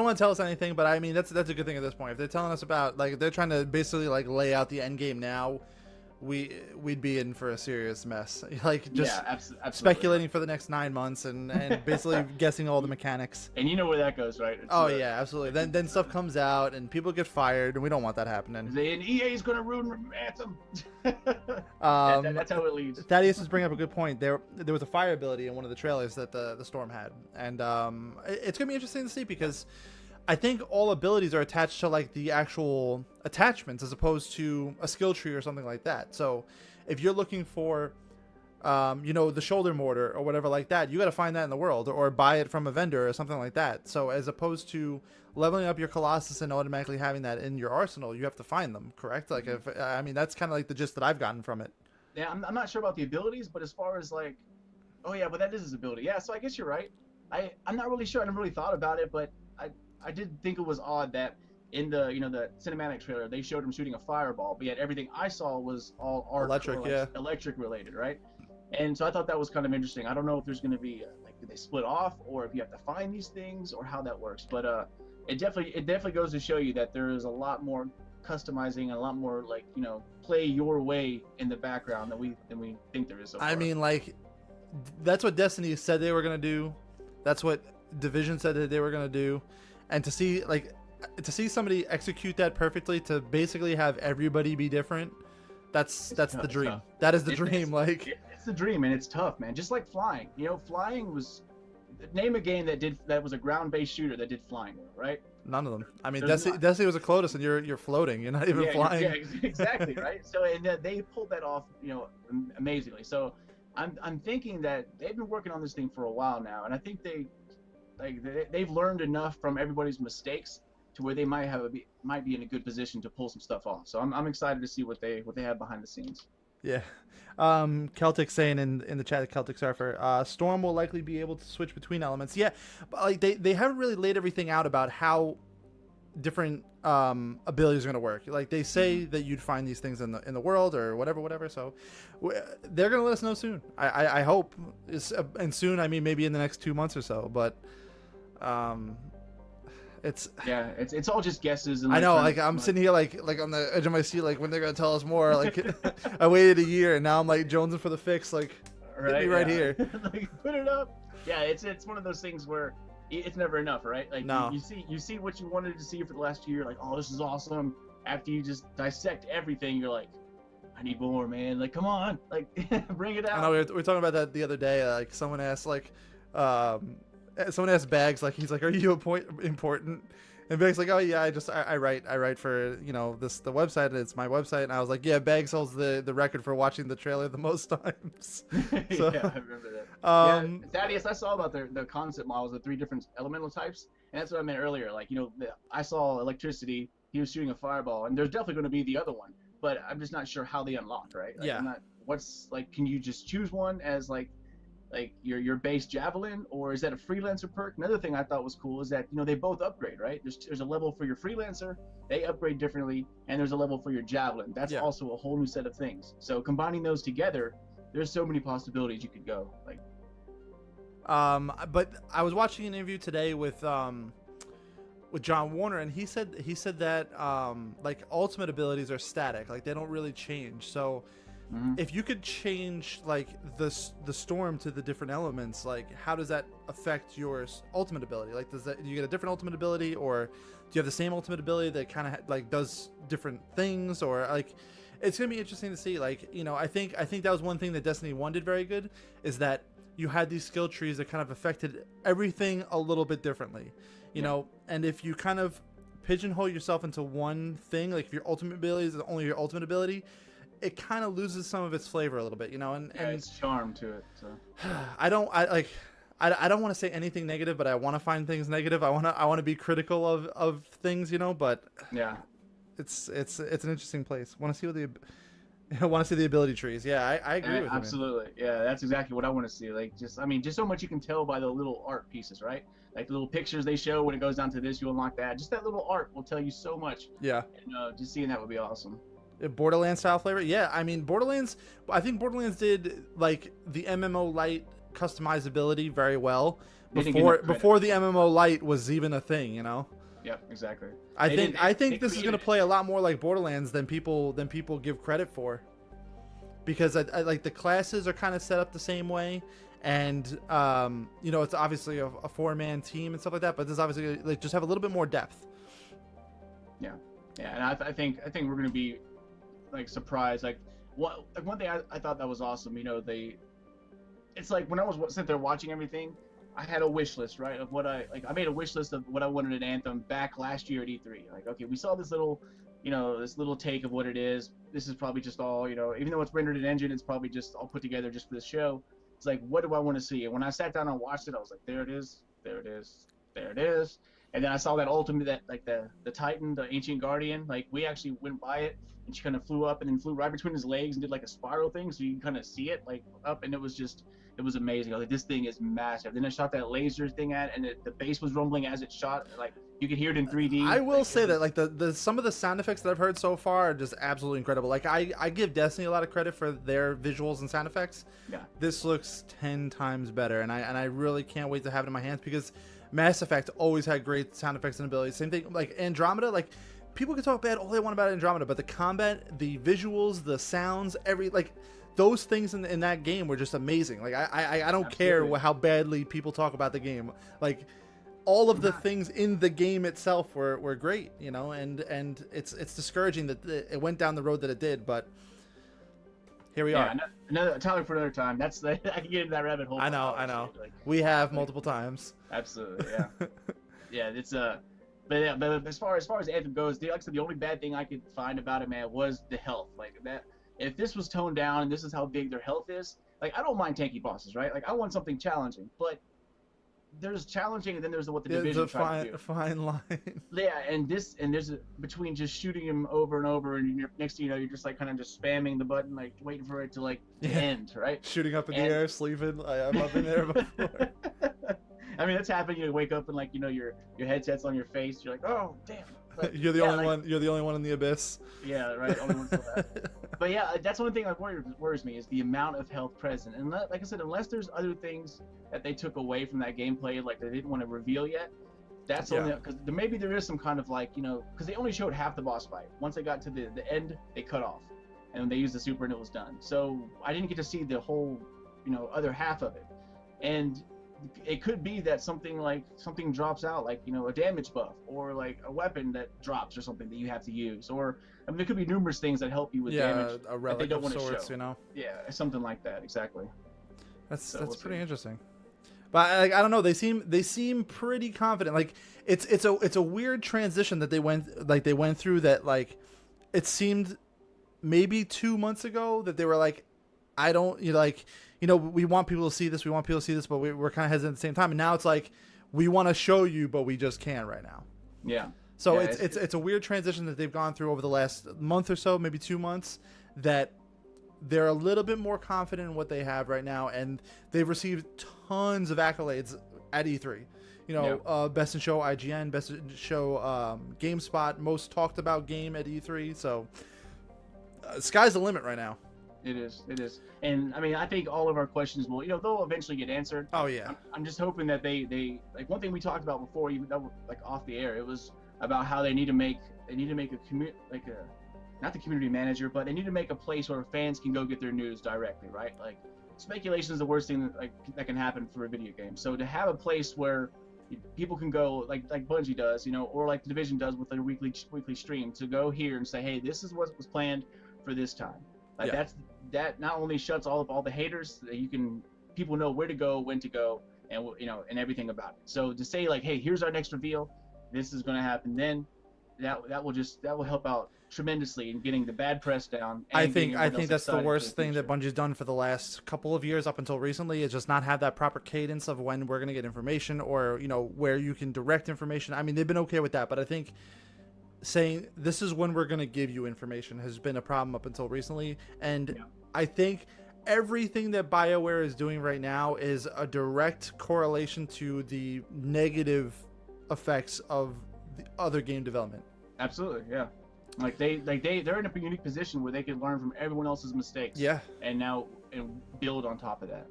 want to tell us anything. But I mean, that's a good thing at this point. If they're telling us about like they're trying to basically like lay out the end game now, we'd be in for a serious mess. Like just absolutely. Speculating for the next 9 months and basically guessing all the mechanics. And you know where that goes, right? Yeah, absolutely. Then stuff comes out and people get fired, and we don't want that happening. And EA is going to ruin Anthem. That's how it leads. Thaddeus is bringing up a good point. There was a fire ability in one of the trailers that the Storm had, and it's gonna be interesting to see because I think all abilities are attached to like the actual attachments as opposed to a skill tree or something like that. So if you're looking for the shoulder mortar or whatever like that, you got to find that in the world or buy it from a vendor or something like that. So as opposed to leveling up your Colossus and automatically having that in your arsenal, you have to find them, correct? Like that's kind of like the gist that I've gotten from it. Yeah, I'm not sure about the abilities, but as far as like, oh yeah, but that is his ability. Yeah, so I guess you're right. I'm not really sure. I never really thought about it, but I did think it was odd that in the the cinematic trailer they showed him shooting a fireball, but yet everything I saw was all electric related, right? And so I thought that was kind of interesting. I don't know if there's going to be like, do they split off or if you have to find these things or how that works, but it definitely goes to show you that there is a lot more customizing and a lot more like play your way in the background than we think there is so far. I mean, like that's what Destiny said they were going to do. That's what Division said that they were going to do. And to see somebody execute that perfectly, to basically have everybody be different, that's the dream. Tough. That is the dream. It's the dream, and it's tough, man. Just like flying. Flying was name a game that was a ground-based shooter that did flying, right? None of them. I mean, Destiny was a Clotus, and you're floating. You're not even flying. Yeah, exactly, right? So and they pulled that off, amazingly. So I'm thinking that they've been working on this thing for a while now, and I think they've learned enough from everybody's mistakes to where they might be in a good position to pull some stuff off. So I'm excited to see what they have behind the scenes. Yeah. Celtic saying in the chat, Celtic Surfer, Storm will likely be able to switch between elements. Yeah, but like they haven't really laid everything out about how different abilities are going to work. Like they say that you'd find these things in the world or whatever. So they're going to let us know soon. I hope. And soon, I mean maybe in the next 2 months or so. But it's all just guesses. And I know, like I'm sitting here like on the edge of my seat, like when they're gonna tell us more. Like I waited a year and now I'm like jonesing for the fix. Like hit me right here. Like put it up. Yeah, it's one of those things where it's never enough, right? Like no. you see what you wanted to see for the last year. Like, oh, this is awesome. After you just dissect everything, you're like, I need more, man. Like, come on, like bring it out. I know we were talking about that the other day. Like someone asked Bags, like he's like, are you important? And Bags like, oh yeah, I write for the website, and it's my website. And I was like, yeah, Bags holds the record for watching the trailer the most times. So, yeah, I remember that. Thaddeus, I saw about the concept models, the 3 different elemental types, and that's what I meant earlier. Like I saw electricity, he was shooting a fireball, and there's definitely going to be the other one, but I'm just not sure how they unlock, right? Like, yeah. Can you just choose one as like your base Javelin, or is that a freelancer perk? Another thing I thought was cool is that they both upgrade, right? There's a level for your freelancer, they upgrade differently, and there's a level for your Javelin. That's also a whole new set of things. So combining those together, there's so many possibilities you could go. Like, but I was watching an interview today with John Warner, and he said that like ultimate abilities are static, like they don't really change. So if you could change like the storm to the different elements, like how does that affect your ultimate ability? Like do you get a different ultimate ability, or do you have the same ultimate ability that kind of like does different things, or like it's gonna be interesting to see. Like, you know, I think that was one thing that Destiny 1 did very good, is that you had these skill trees that kind of affected everything a little bit differently, you know. And if you kind of pigeonhole yourself into one thing, like if your ultimate ability is only your ultimate ability, it kind of loses some of its flavor a little bit, you know. And it's charm to it. So I don't want to say anything negative, but I want to find things negative. I want to be critical of things, you know. But yeah, it's an interesting place. Want to see the ability trees. Yeah, I agree with you. Absolutely. Yeah, that's exactly what I want to see. Like, just so much you can tell by the little art pieces, right? Like the little pictures they show when it goes down to this, you unlock that. Just that little art will tell you so much. Yeah. And just seeing that would be awesome. Borderlands style flavor. Yeah, I mean I think Borderlands did like the MMO Lite customizability very well before the MMO Lite was even a thing, you know. Yep, exactly. I think this is going to play a lot more like Borderlands than people give credit for, because I like the classes are kind of set up the same way, and you know, it's obviously a 4-man team and stuff like that, but this obviously like just have a little bit more depth. Yeah, and I think we're going to be like surprised. Like one thing I thought that was awesome, you know, it's like when I was sitting there watching everything, I had a wish list, right, of what I made a wish list of what I wanted in Anthem back last year at E3. Like, okay, we saw this little take of what it is. This is probably just all, you know, even though it's rendered in engine, it's probably just all put together just for this show. It's like, what do I want to see? And when I sat down and watched it, I was like, there it is, there it is, there it is. And then I saw that ultimate, that like the Titan, the Ancient Guardian, like we actually went by it, and she kind of flew up and then flew right between his legs and did like a spiral thing, so you can kind of see it like up, and it was amazing. I was like, this thing is massive. Then I shot that laser thing at it, and the bass was rumbling as it shot, like you could hear it in 3D. I will say that like the some of the sound effects that I've heard so far are just absolutely incredible. Like I give Destiny a lot of credit for their visuals and sound effects. Yeah. This looks 10 times better, and I really can't wait to have it in my hands, because Mass Effect always had great sound effects and abilities. Same thing like Andromeda. Like, people can talk bad all they want about Andromeda, but the combat, the visuals, the sounds, those things in that game were just amazing. Like I don't care how badly people talk about the game. Like, all of the things in the game itself were great, you know. And it's discouraging that it went down the road that it did, but here we are. Another topic for another time. I can get into that rabbit hole. I know. Like, we have multiple times. Absolutely, yeah. Yeah, it's but as far as Anthem goes, like I said, the only bad thing I could find about it, man, was the health. Like, that, if this was toned down and this is how big their health is, like, I don't mind tanky bosses, right? Like, I want something challenging, but there's challenging, and then there's what the division tried to do. Fine line. Yeah, and there's between just shooting him over and over, and next thing you know, you're just like kind of just spamming the button, like waiting for it to like end, right? Shooting up in the air, sleeping. I've been there before. I mean, that's happened. You wake up and, like, you know, your headset's on your face. You're like, oh damn. But, you're the only one. You're the only one in the abyss. Yeah, right. Only one for that. But yeah, that's one thing that worries me, is the amount of health present. And like I said, unless there's other things that they took away from that gameplay, like they didn't want to reveal yet, that's only because maybe there is some kind of, like, you know, because they only showed half the boss fight. Once they got to the end, they cut off, and they used the super and it was done. So I didn't get to see the whole, you know, other half of it. And it could be that something drops out, like, you know, a damage buff, or like a weapon that drops or something that you have to use, or I mean, there could be numerous things that help you with damage a relic that they don't of want to sorts, show. you know. Yeah, something like that, exactly. That's pretty interesting. But I don't know. They seem pretty confident. Like, it's a weird transition that they went through. That, like, it seemed maybe 2 months ago that they were like, I don't, you know, like, you know, we want people to see this, but we're kind of hesitant at the same time. And now it's like, we want to show you, but we just can't right now. Yeah. So yeah, it's a weird transition that they've gone through over the last month or so, maybe 2 months, that they're a little bit more confident in what they have right now, and they've received tons of accolades at E3. You know, Best in Show IGN, Best in Show GameSpot, most talked about game at E3. So sky's the limit right now. It is. And I mean, I think all of our questions will, you know, they'll eventually get answered. Oh yeah. I'm just hoping that they like, one thing we talked about before, even that was like off the air, it was about how they need to make a not the community manager, but they need to make a place where fans can go get their news directly, right? Like, speculation is the worst thing that can happen for a video game. So to have a place where people can go, like Bungie does, or like the Division does with their weekly stream, to go here and say, hey, this is what was planned for this time. Like that not only shuts all the haters, people know where to go, when to go, and and everything about it. So to say like, hey, here's our next reveal, this is going to happen, then that will help out tremendously in getting the bad press down. I think that's the worst thing that Bungie's done for the last couple of years up until recently, is just not have that proper cadence of when we're going to get information, or where you can direct information. I mean, they've been okay with that, but I think saying this is when we're going to give you information has been a problem up until recently. And I think everything that BioWare is doing right now is a direct correlation to the negative effects of the other game development. Absolutely, yeah. They're in a unique position where they can learn from everyone else's mistakes. Yeah. And build on top of that.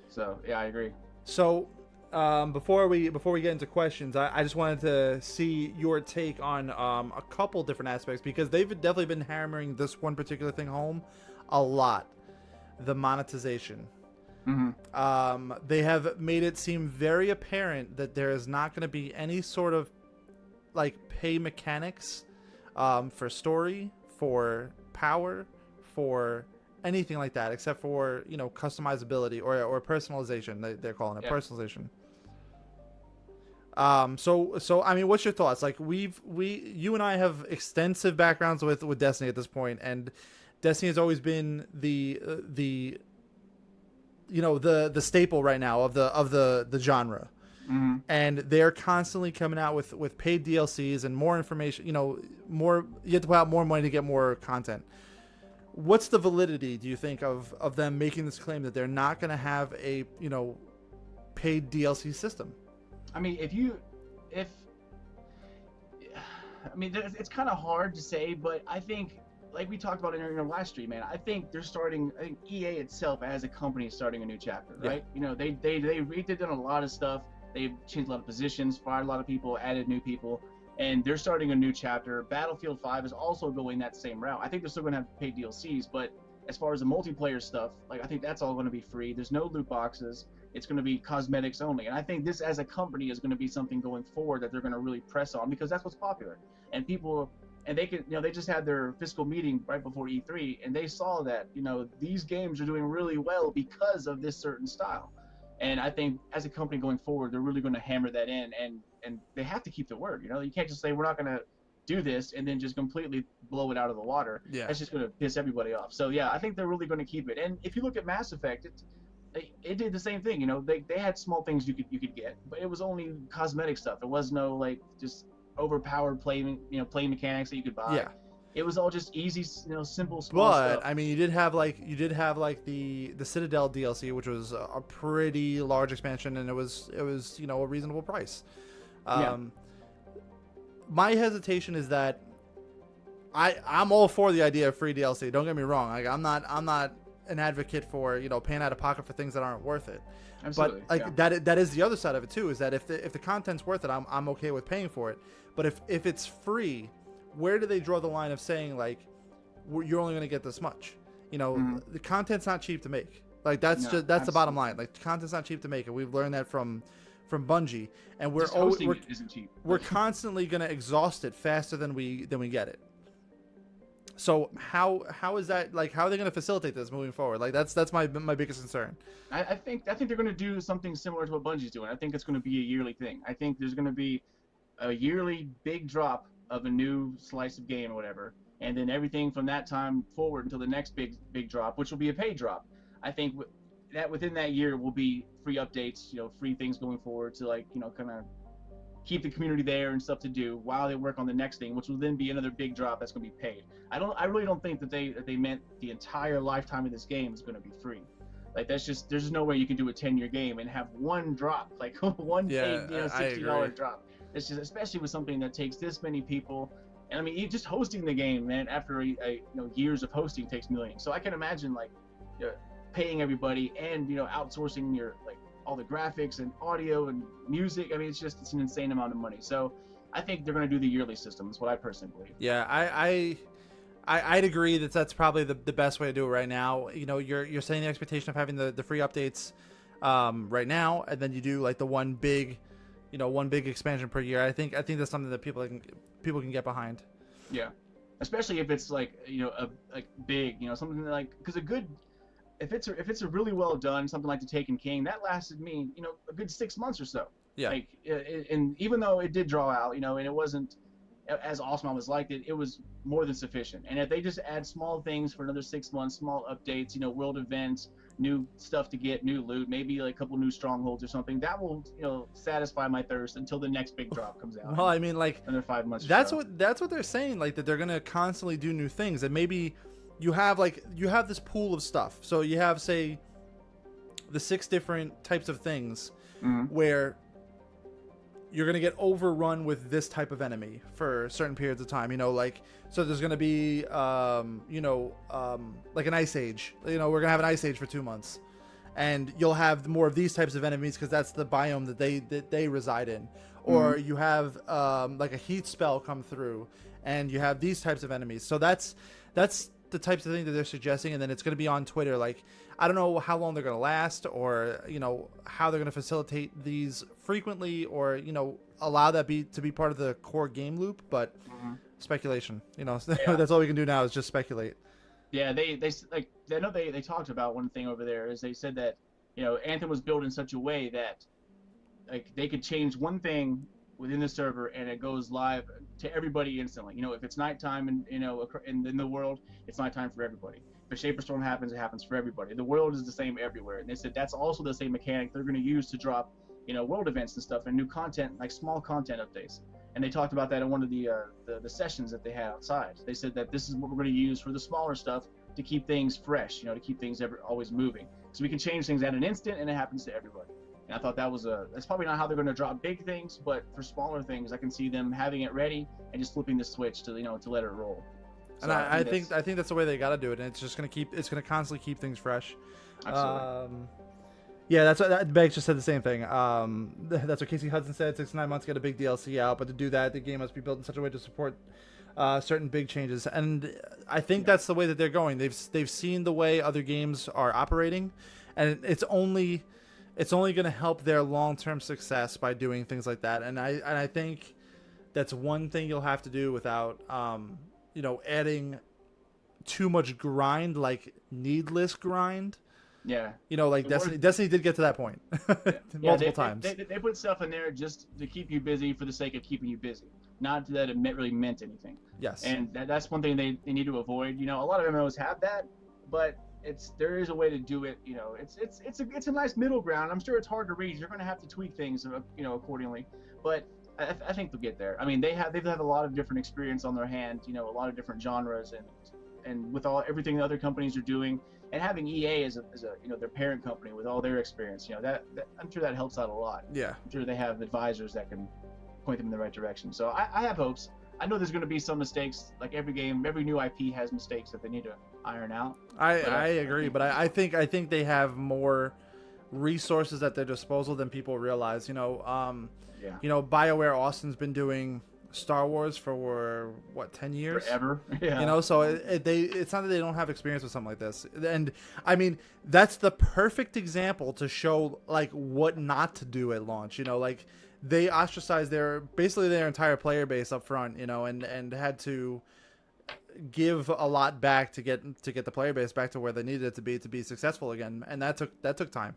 So yeah, I agree. So before we get into questions, I just wanted to see your take on a couple different aspects, because they've definitely been hammering this one particular thing home a lot: the monetization. Mm-hmm. They have made it seem very apparent that there is not going to be any sort of like pay mechanics for story, for power, for anything like that, except for customizability or personalization. They're calling it personalization. So I mean, what's your thoughts? Like, you and I have extensive backgrounds with Destiny at this point, and Destiny has always been the staple right now of the genre. Mm-hmm. And they're constantly coming out with paid DLCs and more information. You have to put out more money to get more content. What's the validity, do you think, of them making this claim that they're not going to have a paid DLC system? I mean, it's kind of hard to say, but I think, like we talked about in our last stream, man, I think EA itself as a company is starting a new chapter, right? They redid a lot of stuff. They've changed a lot of positions, fired a lot of people, added new people, and they're starting a new chapter. Battlefield 5 is also going that same route. I think they're still going to have paid DLCs, but as far as the multiplayer stuff, like, I think that's all going to be free. There's no loot boxes. It's going to be cosmetics only. And I think this as a company is going to be something going forward that they're going to really press on, because that's what's popular. And people, and they can, they just had their fiscal meeting right before E3, and they saw that, these games are doing really well because of this certain style. And I think as a company going forward, they're really going to hammer that in, and they have to keep their word. You can't just say we're not going to do this and then just completely blow it out of the water. Yeah. That's just going to piss everybody off. So yeah, I think they're really going to keep it. And if you look at Mass Effect, it did the same thing. They had small things you could get, but it was only cosmetic stuff. It was no like just overpowered play mechanics that you could buy. Yeah. It was all just easy, simple, small stuff. But I mean, you did have the Citadel DLC, which was a pretty large expansion, and it was a reasonable price. My hesitation is that I'm all for the idea of free DLC. Don't get me wrong. Like, I'm not an advocate for paying out of pocket for things that aren't worth it. Absolutely. But that is the other side of it too. Is that if the content's worth it, I'm okay with paying for it. But if it's free, where do they draw the line of saying like you're only going to get this much? The content's not cheap to make. Like that's the bottom line. Like, content's not cheap to make, and we've learned that from Bungie, and we're constantly going to exhaust it faster than we get it. So how is that, like, how are they going to facilitate this moving forward? Like, that's my biggest concern. I think they're going to do something similar to what Bungie's doing. I think it's going to be a yearly thing. I think there's going to be a yearly big drop of a new slice of game or whatever, and then everything from that time forward until the next big drop, which will be a paid drop. I think that within that year will be free updates, free things going forward to, like, kind of keep the community there and stuff to do while they work on the next thing, which will then be another big drop that's going to be paid. I really don't think that they meant the entire lifetime of this game is going to be free. Like, there's just no way you can do a 10-year game and have one drop, like one paid, $60 drop. It's just, especially with something that takes this many people. And I mean, just hosting the game, man, after years of hosting takes millions. So I can imagine, like, paying everybody and outsourcing your, like, all the graphics and audio and music. I mean, it's an insane amount of money. So I think they're going to do the yearly system. That's what I personally believe. Yeah, I'd agree that that's probably the best way to do it right now. You know, you're setting the expectation of having the free updates right now, and then you do like the one big expansion per year. I think that's something that people can get behind. Yeah, especially if it's like a big something like, because if it's a really well done something like the Taken King, that lasted me a good 6 months or so. Yeah. Like, and even though it did draw out, and it wasn't as awesome as I liked it, it was more than sufficient. And if they just add small things for another 6 months, small updates, world events, new stuff to get, new loot, maybe like a couple new strongholds or something, that will satisfy my thirst until the next big drop comes out. Well, I mean, like, another 5 months. That's what they're saying, like that they're gonna constantly do new things, and maybe you have this pool of stuff. So you have, say, the 6 different types of things where you're going to get overrun with this type of enemy for certain periods of time, like, so there's going to be, like an ice age, we're going to have an ice age for 2 months, and you'll have more of these types of enemies because that's the biome that they reside in. Or you have, like a heat spell come through and you have these types of enemies. So that's the types of things that they're suggesting. And then it's going to be on Twitter. Like, I don't know how long they're going to last, or how they're going to facilitate these frequently, or allow that to be part of the core game loop. But speculation, that's all we can do now is just speculate. Yeah, they like, I know they talked about one thing over there, is they said that Anthem was built in such a way that like they could change one thing within the server and it goes live to everybody instantly. If it's nighttime and in the world, it's nighttime for everybody. If a Shaper Storm happens, it happens for everybody. The world is the same everywhere. And they said that's also the same mechanic they're going to use to drop world events and stuff and new content, like small content updates. And they talked about that in one of the sessions that they had outside. They said that this is what we're going to use for the smaller stuff to keep things fresh, to keep things always moving. So we can change things at an instant and it happens to everybody. And I thought that's probably not how they're going to drop big things, but for smaller things, I can see them having it ready and just flipping the switch to to let it roll. So and I think that's the way they got to do it, and it's just going to constantly keep things fresh. Absolutely. Yeah, that's what Beggs just said the same thing. That's what Casey Hudson said. 6 to 9 months to get a big DLC out, but to do that, the game must be built in such a way to support certain big changes. And I think that's the way that they're going. They've seen the way other games are operating, and it's only going to help their long-term success by doing things like that. And I think that's one thing you'll have to do without adding too much grind, like needless grind. Yeah. Like Destiny did get to that point multiple times. They put stuff in there just to keep you busy for the sake of keeping you busy, not that it really meant anything. Yes. And that's one thing they need to avoid. A lot of MMOs have that, but there is a way to do it. It's a nice middle ground. I'm sure it's hard to read. You're going to have to tweak things, accordingly. But I think they'll get there. I mean, they've had a lot of different experience on their hand. A lot of different genres, and with everything the other companies are doing, and having EA as a their parent company with all their experience, that I'm sure that helps out a lot. Yeah. I'm sure they have advisors that can point them in the right direction. So I have hopes. I know there's going to be some mistakes. Like every game, every new IP has mistakes that they need to iron out. I agree, but I think they have more resources at their disposal than people realize. BioWare Austin's been doing Star Wars for 10 years? Forever. Yeah. So it's not that they don't have experience with something like this. And I mean, that's the perfect example to show like what not to do at launch. Like they ostracized their entire player base up front, and had to give a lot back to get the player base back to where they needed it to be successful again, and that took time.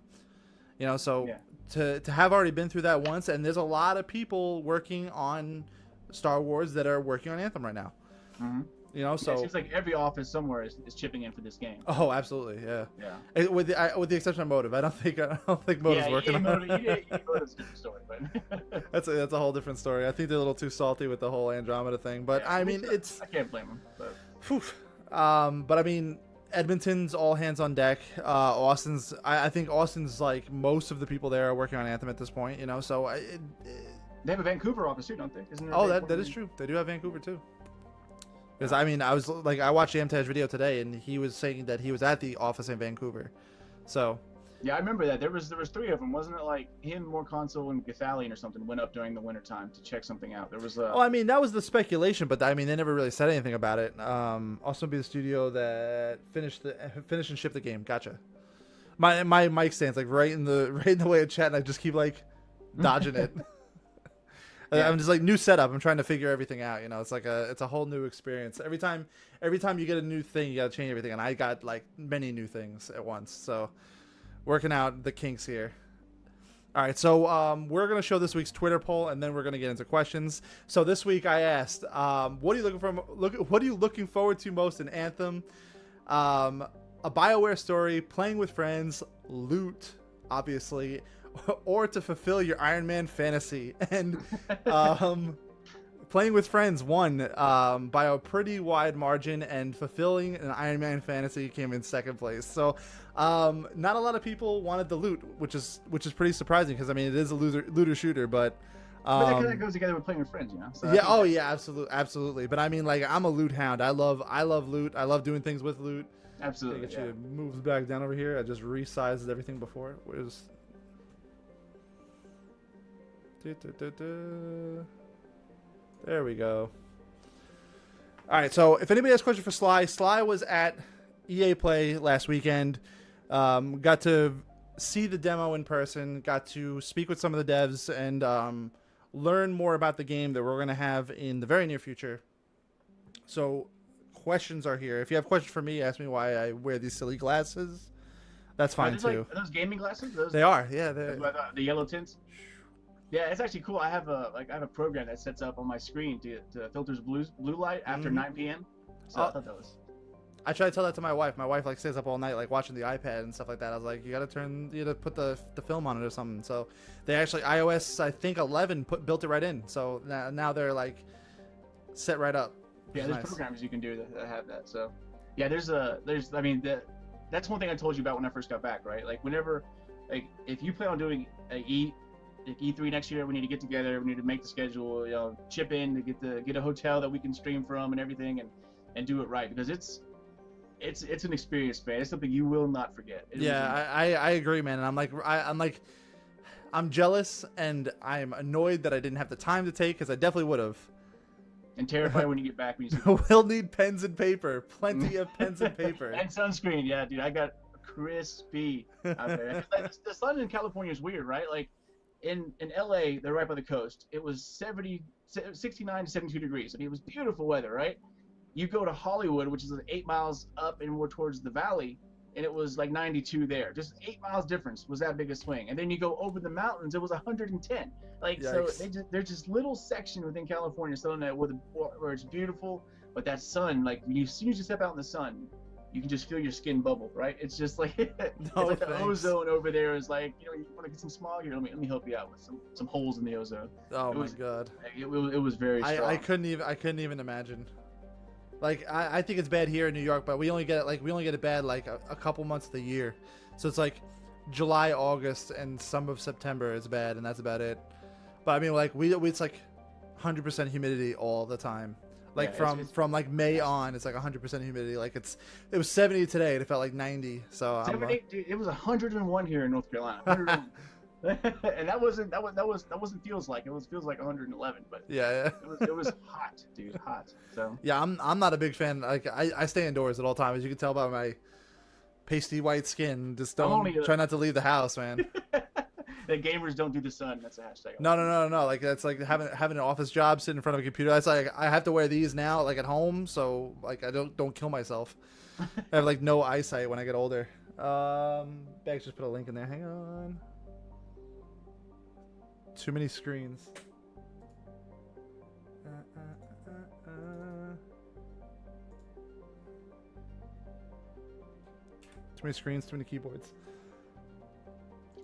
So to have already been through that once, and there's a lot of people working on Star Wars that are working on Anthem right now. So it seems like every office somewhere is chipping in for this game. Oh, absolutely, yeah. With the exception of Motive, I don't think Motive's working on it. Motive's a different story, but that's a whole different story. I think they're a little too salty with the whole Andromeda thing, but I mean, I can't blame them. But I mean, Edmonton's all hands on deck. Austin's, I think Austin's like most of the people there are working on Anthem at this point. So they have a Vancouver office too, don't they? That is true. They do have Vancouver too. Because I mean, I watched the MTAJ video today, and he was saying that he was at the office in Vancouver. So, Yeah, I remember that. There was three of them, wasn't it? Like him, More Console, and Javelin or something went up during the winter time to check something out. There was Oh, I mean, that was the speculation, but I mean, they never really said anything about it. Also, be the studio that finished and shipped the game. Gotcha. My mic stands like right in the way of chat, and I just keep like dodging it. Yeah. I'm just like new setup. I'm trying to figure everything out. You know, it's a whole new experience. Every time you get a new thing, you gotta change everything, and I got like many new things at once. So working out the kinks here. All right, so we're gonna show this week's Twitter poll, and then we're gonna get into questions. So this week I asked, what are you looking forward to most in Anthem? A BioWare story, playing with friends, loot, obviously, or to fulfill your Iron Man fantasy. And playing with friends won by a pretty wide margin, and fulfilling an Iron Man fantasy came in second place. So not a lot of people wanted the loot, which is pretty surprising, because I mean, it is a looter shooter, but that kind of goes together with playing with friends, you know. So yeah. Oh yeah, absolutely. But I mean, like, I'm a loot hound. I love loot. I love doing things with loot. Absolutely. Get you moves back down over here. I just resized everything before. Where's there we go. All right, so if anybody has a question for Sly was at EA Play last weekend. Got to see the demo in person, got to speak with some of the devs, and learn more about the game that we're going to have in the very near future. So questions are here. If you have questions for me, ask me why I wear these silly glasses. That's fine too. Are those gaming glasses? They are, yeah. The yellow tints. Yeah, it's actually cool. I have a program that sets up on my screen to filters blue light after 9 p.m. So I thought that was. I try to tell that to my wife. My wife like stays up all night like watching the iPad and stuff like that. I was like, you gotta put the film on it or something. So they actually, iOS I think 11 built it right in. So now they're like set right up. Yeah, there's programs you can do that have that. So yeah, I mean that's one thing I told you about when I first got back, right? Like whenever, like if you plan on doing E3 next year, we need to get together. We need to make the schedule. You know, chip in to get a hotel that we can stream from and everything, and do it right, because it's an experience, man. It's something you will not forget. I agree, man. And I'm jealous, and I'm annoyed that I didn't have the time to take, because I definitely would have. And terrified when you get back. We'll need pens and paper. Plenty of pens and paper. And sunscreen. Yeah, dude, I got crispy out there. The sun in California is weird, right? Like in LA, they're right by the coast. It was 69 to 72 degrees. I mean, it was beautiful weather, right? You go to Hollywood, which is 8 miles up and more towards the valley, and it was like 92 there. Just 8 miles difference was that big a swing. And then you go over the mountains, it was 110. Like, yikes. So they're just little section within California, Southern that where it's beautiful, but that sun, like as soon as you step out in the sun, you can just feel your skin bubble, right? It's just like it's like the ozone over there is like, you want to get some smog here. Let me help you out with some holes in the ozone. Oh my god, it was very strong. I couldn't even imagine. Like I think it's bad here in New York, but we only get it bad like a couple months of the year. So it's like July, August, and some of September is bad, and that's about it. But I mean, like it's like 100% humidity all the time. Like from like May on, it's like 100% humidity. Like it was 70 today, and it felt like 90. So 70, dude, it was 101 here in North Carolina. And that wasn't feels like. Feels like 111, but yeah. It was hot, dude, hot. So yeah, I'm not a big fan. Like I stay indoors at all times, as you can tell by my pasty white skin. Just try not to leave the house, man. That gamers don't do the sun. That's a hashtag. No. Like that's like having an office job, sitting in front of a computer. That's like I have to wear these now, like at home, so like I don't kill myself. I have like no eyesight when I get older. Bags just put a link in there. Hang on. Too many screens. Too many screens, too many keyboards.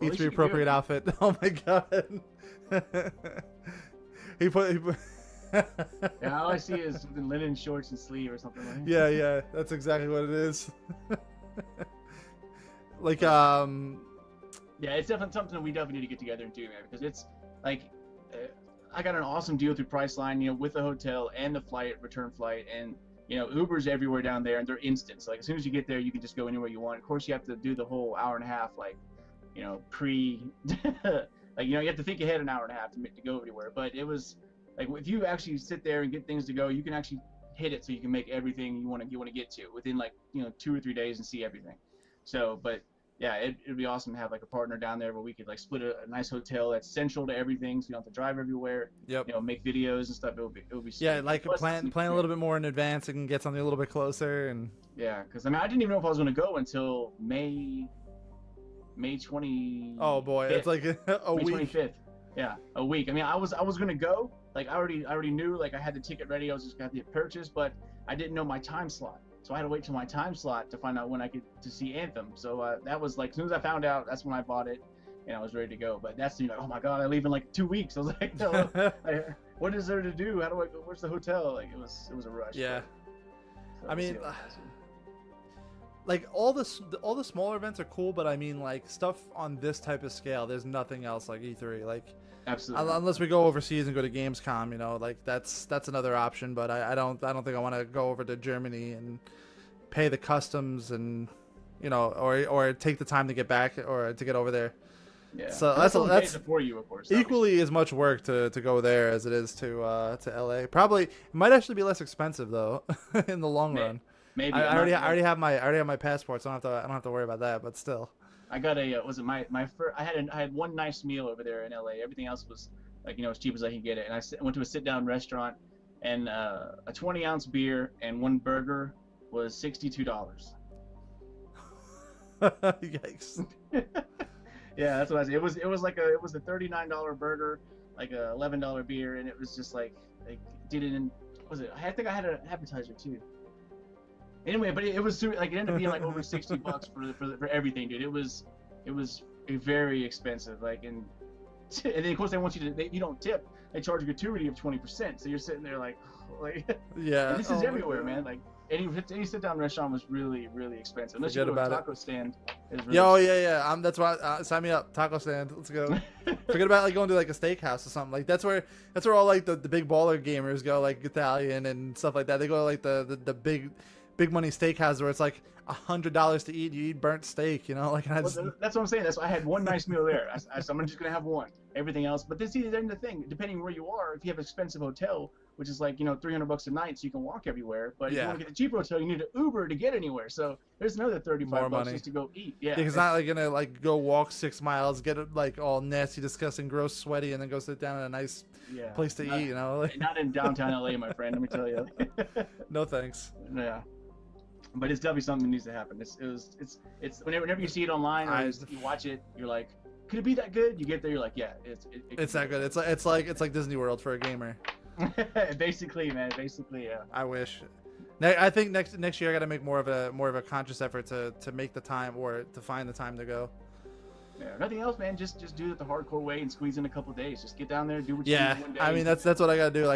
Each the appropriate outfit. Oh my god. he put Yeah, all I see is something linen shorts and sleeve or something like that. Yeah, that's exactly what it is. Like yeah, it's definitely something we definitely need to get together and do, man, because it's like I got an awesome deal through Priceline, with the hotel and the return flight, and Uber's everywhere down there, and they're instant. So like as soon as you get there, you can just go anywhere you want. Of course, you have to do the whole hour and a half like pre, like you have to think ahead an hour and a half to go everywhere. But it was like if you actually sit there and get things to go, you can actually hit it so you can make everything you want to get to within like 2 or 3 days and see everything. So, but yeah, it'd be awesome to have like a partner down there where we could like split a nice hotel that's central to everything, so you don't have to drive everywhere. Yep. Make videos and stuff. It would be yeah, like plan a little bit more in advance and get something a little bit closer. And yeah, because I mean I didn't even know if I was going to go until May 20. Oh boy, it's like a May week. 25th. Yeah, a week. I mean, I was going to go. Like I already knew. Like I had the ticket ready. I was just going to have to purchase, but I didn't know my time slot. So I had to wait till my time slot to find out when I could to see Anthem. So that was like as soon as I found out, that's when I bought it, and I was ready to go. But that's like, oh my god, I leave in like 2 weeks. I was like, no, what is there to do? How do I go? Where's the hotel? Like it was a rush. Yeah. So I mean, like all the smaller events are cool, but I mean like stuff on this type of scale, there's nothing else like E3. Like absolutely. Unless we go overseas and go to Gamescom, like that's another option. But I don't think I want to go over to Germany and pay the customs and or take the time to get back or to get over there. Yeah. So that's for you, of course. Equally as much work to go there as it is to LA. Probably it might actually be less expensive though in the long run. Maybe I already have my passport, so I don't have to worry about that. But still. I got my first. I had one nice meal over there in LA. Everything else was like as cheap as I could get it. And I went to a sit down restaurant, and a 20-ounce beer and one burger was $62. Yikes. Yeah, that's what I said. It was a $39 burger, like a $11 beer, and it was just like I think I had an appetizer too. Anyway, but it was like it ended up being like over $60 for everything, dude. It was very expensive. Like and then of course they want you don't tip. They charge a gratuity of 20%. So you're sitting there like yeah. And this is everywhere, man. Like any sit down restaurant was really expensive. Unless you go to a taco stand. Yeah. That's why sign me up. Taco stand. Let's go. Forget about like going to like a steakhouse or something. Like that's where all like the big baller gamers go, like Italian and stuff like that. They go to like the big money steakhouse where it's like $100 to eat. You eat burnt steak, like. That's what I'm saying. That's why I had one nice meal there. So I'm just gonna have one. Everything else, but then the thing. Depending where you are, if you have an expensive hotel, which is like $300 a night, so you can walk everywhere. But if you want to get a cheaper hotel, you need an Uber to get anywhere. So there's another $35 just to go eat. Yeah, it's not like gonna like go walk 6 miles, get it like all nasty, disgusting, gross, sweaty, and then go sit down at a nice place to eat. Not in downtown LA, my friend. Let me tell you. No thanks. Yeah. But it's definitely something that needs to happen. It's whenever you see it online or you watch it, you're like, could it be that good? You get there, you're like, yeah, it's that good. It's like Disney World for a gamer. Basically, man. Basically, yeah. I wish. I think next year I got to make more of a conscious effort to make the time or to find the time to go. Yeah, nothing else, man. Just do it the hardcore way and squeeze in a couple of days. Just get down there, do what you do one day. I mean that's what I got to do.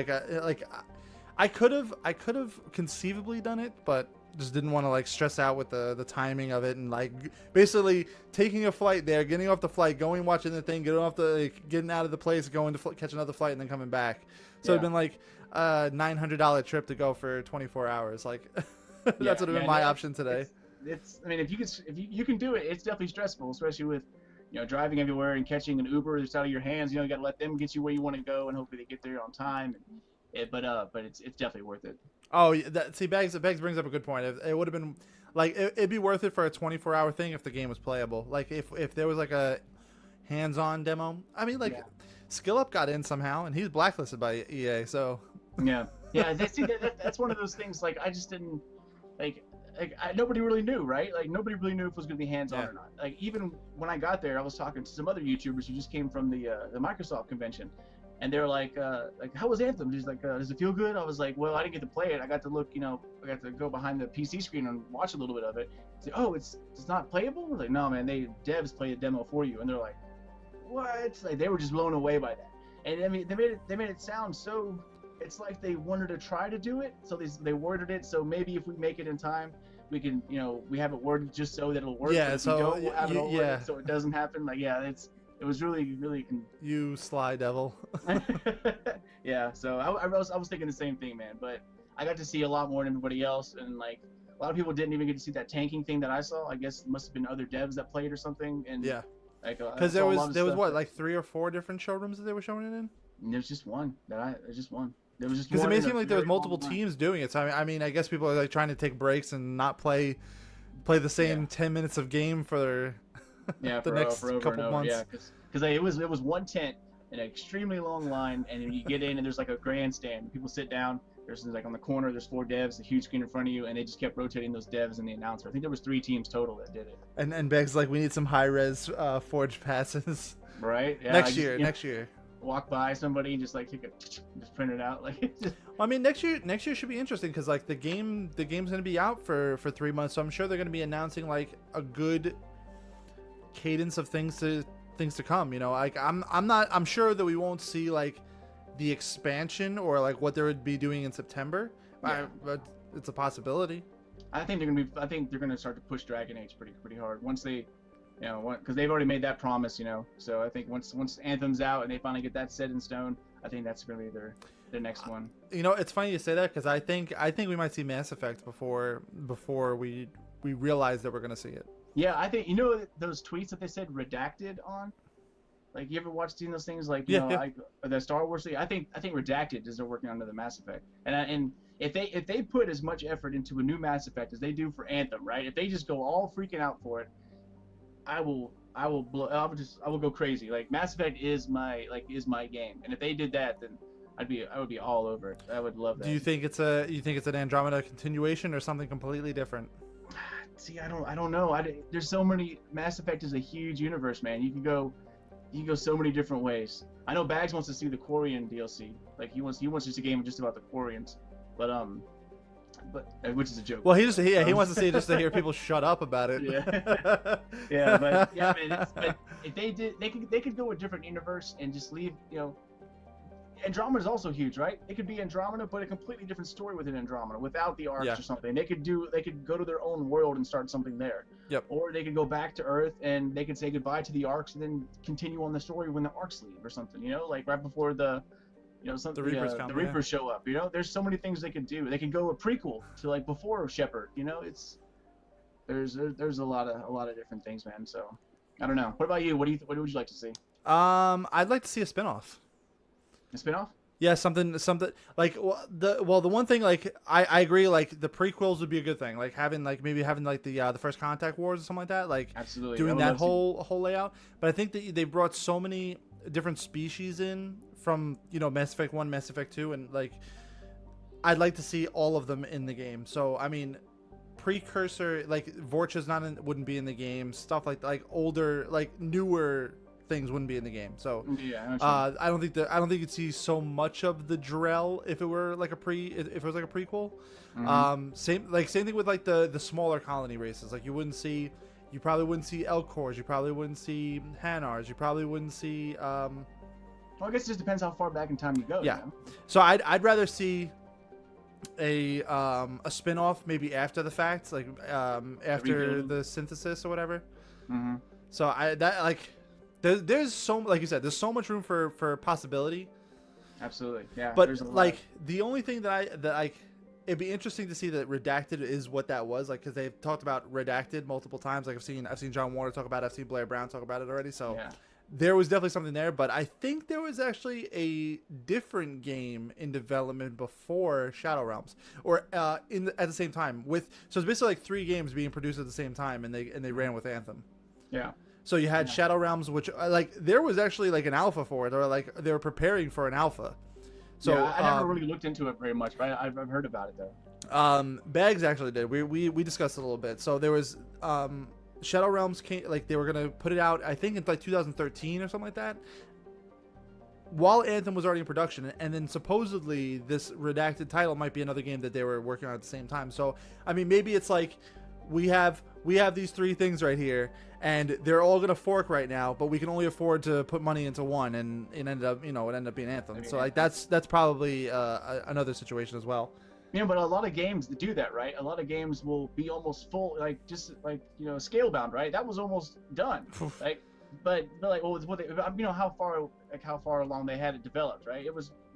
I could have conceivably done it, but just didn't want to like stress out with the timing of it and like basically taking a flight there, getting off the flight, going watching the thing, getting out of the place, going to catch another flight and then coming back. So it'd been like a $900 trip to go for 24 hours. Like that's would have been my option today. I mean, if you can do it, it's definitely stressful, especially with driving everywhere and catching an Uber that's out of your hands. You got to let them get you where you want to go and hopefully they get there on time. But it's definitely worth it. Oh, Bags brings up a good point. It would have been like it'd be worth it for a 24-hour thing if the game was playable. Like if there was like a hands-on demo. I mean, like Skill Up got in somehow, and he's blacklisted by EA. So yeah. That's one of those things. Like I just didn't nobody really knew, right? Like nobody really knew if it was going to be hands-on or not. Like even when I got there, I was talking to some other YouTubers who just came from the Microsoft convention. And they were like, how was Anthem? She's like, does it feel good? I was like, well, I didn't get to play it. I got to look, I got to go behind the PC screen and watch a little bit of it. Say, oh, it's not playable? I was like, no, man, devs play the demo for you. And they're like, what? Like they were just blown away by that. And I mean, they made it sound so. It's like they wanted to try to do it, so they worded it so maybe if we make it in time, we can, we have it worded just so that it'll work. Yeah, so we'll have it all worded so it doesn't happen. Like, yeah, it was really. You sly devil. Yeah, so I was thinking the same thing, man. But I got to see a lot more than everybody else, and like a lot of people didn't even get to see that tanking thing that I saw. I guess it must have been other devs that played or something. And yeah, Like, Because saw a lot of there was stuff what, like 3 or 4 different showrooms that they were showing it in. and there's just one there's just one. There was just Because it one may in a seem like there was very long multiple line. teams doing it. So I mean, I guess people are like trying to take breaks and not play the same 10 minutes of game for Yeah, the for, next for over couple and over. months. Yeah, because it was one tent, an extremely long line, and then you get in and there's like a grandstand. People sit down. There's like on the corner. There's 4 devs, a huge screen in front of you, and they just kept rotating those devs and the announcer. I think there was 3 teams total that did it. And Beg's like, we need some high res Forge passes. Right? Yeah. Next year. Walk by somebody and just like just print it out. Like. Well, I mean, next year should be interesting because like the game's gonna be out for 3 months, so I'm sure they're gonna be announcing like a good cadence of things to come. You know, like I'm sure that we won't see like the expansion or like what they would be doing in September, but it's a possibility. I think they're gonna start to push Dragon Age pretty hard once they, because they've already made that promise, So I think once Anthem's out and they finally get that set in stone, I think that's gonna be their next one. You know, it's funny you say that because I think we might see Mass Effect before we realize that we're gonna see it. Yeah, I think those tweets that they said redacted on. Like, you ever seen those things? Like, like the Star Wars thing. I think redacted is they're working on the Mass Effect, and if they put as much effort into a new Mass Effect as they do for Anthem, right? If they just go all freaking out for it, I will go crazy. Like, Mass Effect is my game, and if they did that, then I would be all over it. I would love that. Do you think it's an Andromeda continuation or something completely different? See, I don't know. There's so many. Mass Effect is a huge universe, man. You can go so many different ways. I know Bags wants to see the Quarian DLC. Like, he wants just a game just about the Quarians, but which is a joke. Well, he wants to see it just to hear people shut up about it. Yeah, yeah, but yeah, man. But if they did, they could go a different universe and just leave. Andromeda is also huge, right? It could be Andromeda, but a completely different story within Andromeda, without the arcs or something. They could go to their own world and start something there. Yep. Or they could go back to Earth and they could say goodbye to the arcs and then continue on the story when the arcs leave or something. Like right before the Reapers show up. There's so many things they could do. They could go a prequel to like before Shepard. There's a lot of different things, man. So I don't know. What about you? What would you like to see? I'd like to see a spinoff. A spinoff? Yeah, something like the one thing, like I agree, like the prequels would be a good thing, like maybe having the First Contact Wars or something like that, like absolutely doing that whole layout. But I think that they brought so many different species in from Mass Effect 1, Mass Effect 2, and like I'd like to see all of them in the game. So I mean, precursor like Vorcha's wouldn't be in the game, stuff like older, like newer things wouldn't be in the game. So yeah, I don't think you'd see so much of the Drell if it were like if it was like a prequel. Mm-hmm. Same thing with like the smaller colony races. Like you probably wouldn't see Elcors, you probably wouldn't see Hanars, you probably wouldn't see well, I guess it just depends how far back in time you go. Yeah. So I'd rather see a spin-off maybe after the fact, like after the synthesis or whatever. Mm-hmm. So there's so, like you said, there's so much room for possibility. Absolutely, yeah. But like the only thing that it'd be interesting to see that Redacted is what that was, like, because they've talked about Redacted multiple times. Like I've seen John Warner talk about it, I've seen Blair Brown talk about it already. So yeah. There was definitely something there. But I think there was actually a different game in development before Shadow Realms, or at the same time so it's basically like 3 games being produced at the same time, and they ran with Anthem. Yeah. So you had Shadow Realms, which like there was actually like an alpha for it, or like they were preparing for an alpha. So yeah, I never really looked into it very much, but I've heard about it though. Bags actually did. We discussed it a little bit. So there was Shadow Realms like they were gonna put it out, I think in like 2013 or something like that, while Anthem was already in production, and then supposedly this Redacted title might be another game that they were working on at the same time. So I mean, maybe it's like we have these 3 things right here, and they're all gonna fork right now, but we can only afford to put money into one, and it ended up being Anthem. So like that's probably another situation as well. But a lot of games that do that, right? A lot of games will be almost full, like just like scale bound, right? That was almost done, like, but like, well, what how far along they had it developed, right?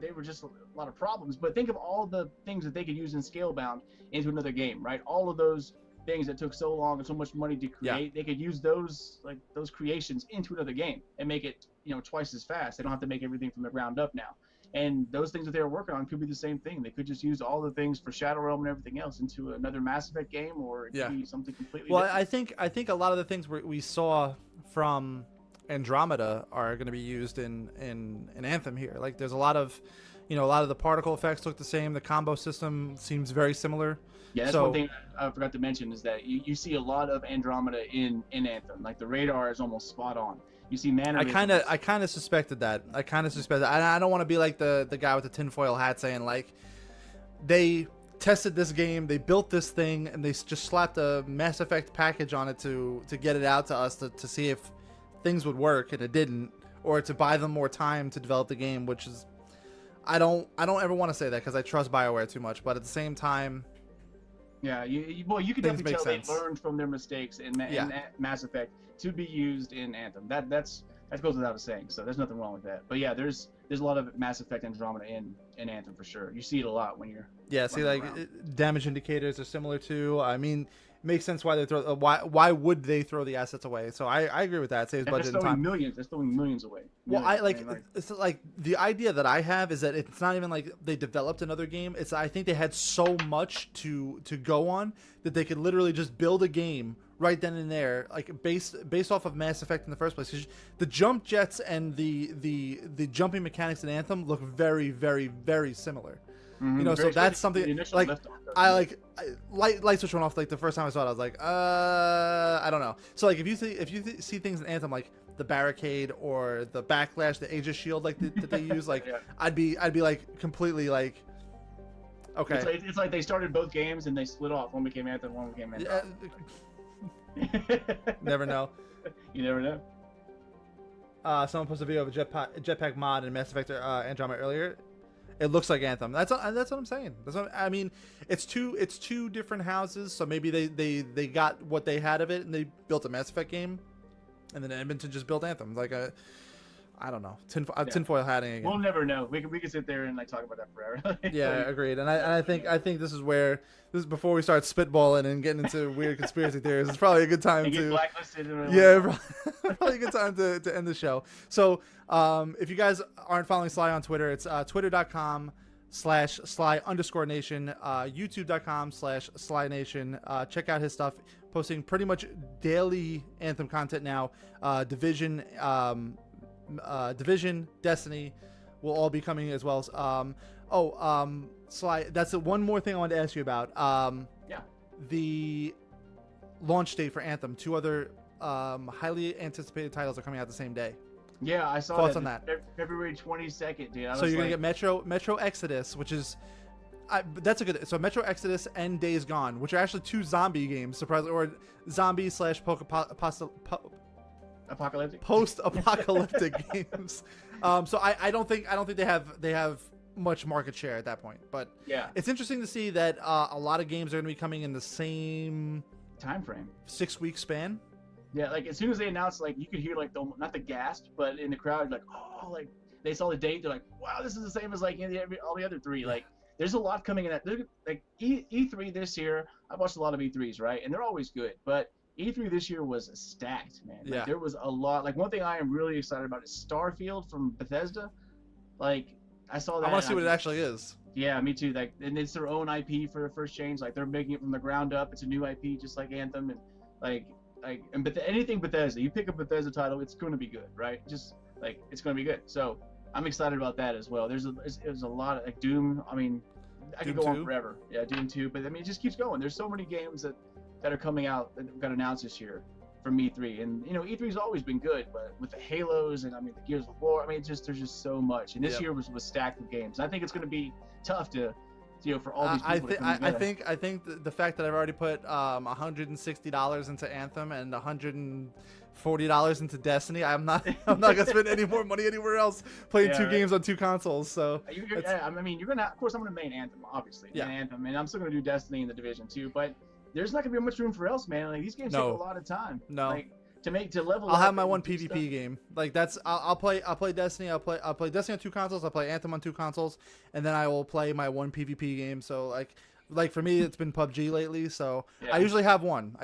They were just a lot of problems. But think of all the things that they could use in scale bound into another game, right? All of those things that took so long and so much money to create, they could use those creations into another game and make it twice as fast. They don't have to make everything from the ground up now. And those things that they were working on could be the same thing. They could just use all the things for Shadow Realm and everything else into another Mass Effect game, or it could be something completely different. I think a lot of the things we saw from Andromeda are going to be used in Anthem here. Like there's a lot of the particle effects look the same. The combo system seems very similar. Yeah, that's one thing I forgot to mention is that you see a lot of Andromeda in Anthem. Like the radar is almost spot on. You see mannerisms. I kind of suspected that. I don't want to be like the guy with the tinfoil hat saying like they tested this game, they built this thing, and they just slapped a Mass Effect package on it to get it out to us to see if things would work, and it didn't, or to buy them more time to develop the game, which is I don't ever want to say that because I trust BioWare too much, but at the same time. Yeah, you can definitely tell they learned from their mistakes in Mass Effect to be used in Anthem. That goes without saying. So there's nothing wrong with that. But yeah, there's a lot of Mass Effect Andromeda in Anthem for sure. You see it a lot when you're damage indicators are similar too. I mean, it makes sense why they throw. Why would they throw the assets away? So I agree with that. It saves budget and time. They're throwing millions away. It's like the idea that I have is that it's not even like they developed another game. It's I think they had so much to go on that they could literally just build a game right then and there, like based off of Mass Effect in the first place. 'Cause the jump jets and the jumping mechanics in Anthem look very, very, very similar. Mm-hmm. So that's something like light switch went off like the first time I saw it. I was like, I don't know. So like if you see things in Anthem like the barricade or the backlash, the Aegis shield like that they use, like I'd be like completely like, okay. It's like they started both games and they split off. One became Anthem, one became Anthem. Never know. You never know. Someone posted a video of a jetpack mod in Mass Effect Andromeda earlier. It looks like Anthem. That's what I'm saying. I mean, it's two different houses, so maybe they got what they had of it and they built a Mass Effect game, and then Edmonton just built Anthem. Like I don't know, tinfoil hatting again. We'll never know. We can sit there and like talk about that forever. Yeah, agreed. And I think this is before we start spitballing and getting into weird conspiracy theories. It's probably a good time get blacklisted. Probably a good time to end the show. So if you guys aren't following Sly on Twitter, it's twitter.com/Sly_Nation, youtube.com/Sly Nation. Check out his stuff. Posting pretty much daily Anthem content now. Division, Destiny will all be coming as well. Sly, that's one more thing I wanted to ask you about. The launch date for Anthem. 2 other highly anticipated titles are coming out the same day. Yeah, I saw Thoughts on that? February 22nd, dude. So you're gonna get Metro Exodus, which is that's a good. So Metro Exodus and Days Gone, which are actually 2 zombie games, surprisingly, or zombie / post-apocalyptic games. So I don't think they have much market share at that point. But yeah, it's interesting to see that a lot of games are going to be coming in the same time frame, 6-week span. Yeah, like as soon as they announced, like you could hear like not the gasp, but in the crowd, like like they saw the date, they're like, wow, this is the same as like all the other 3. Like there's a lot coming in that. Like E3 this year, I've watched a lot of E3s, right, and they're always good, but E3 this year was stacked, man. Like, there was a lot. Like one thing I am really excited about is Starfield from Bethesda. Like I saw that. I want to see what it actually is. Yeah, me too. Like, and it's their own IP for the first change. Like they're making it from the ground up. It's a new IP, just like Anthem, and anything Bethesda. You pick a Bethesda title, it's going to be good, right? Just like it's going to be good. So I'm excited about that as well. There's a lot of like Doom. I mean, I could go on forever. Yeah, Doom 2. But I mean, it just keeps going. There's so many games that are coming out that got announced this year from E3, and E3's always been good, but with the Halos and I mean the Gears of War, I mean there's just so much, and this year was stacked with games. And I think it's going to be tough to for all these people to come together. I think the fact that I've already put $160 into Anthem and $140 into Destiny, I'm not gonna spend any more money anywhere else playing 2 games on 2 consoles. So I mean you're gonna, of course I'm gonna main Anthem, obviously. Anthem, and I'm still gonna do Destiny in the Division too, but there's not gonna be much room for else, man. Like these games take a lot of time. Like to level up. I'll have my one PvP game. Like that's I'll play Destiny. I'll play Destiny on 2 consoles. I'll play Anthem on 2 consoles, and then I will play my one PvP game. So like like for me, it's been PUBG lately. So Yeah. I usually have one.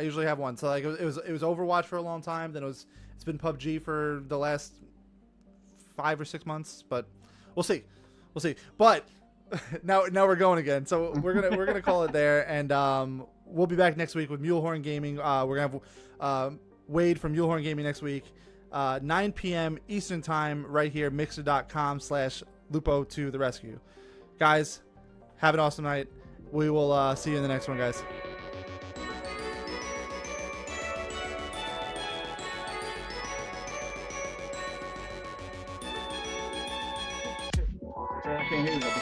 So like it was Overwatch for a long time. Then it's been PUBG for the last 5 or 6 months. But we'll see. But now we're going again. So we're gonna call it there, and we'll be back next week with Mulehorn Gaming. We're gonna have Wade from Mulehorn Gaming next week, 9 p.m. Eastern time, right here, mixer.com/Lupo to the rescue. Guys, have an awesome night. We will see you in the next one, guys. I can't hear you.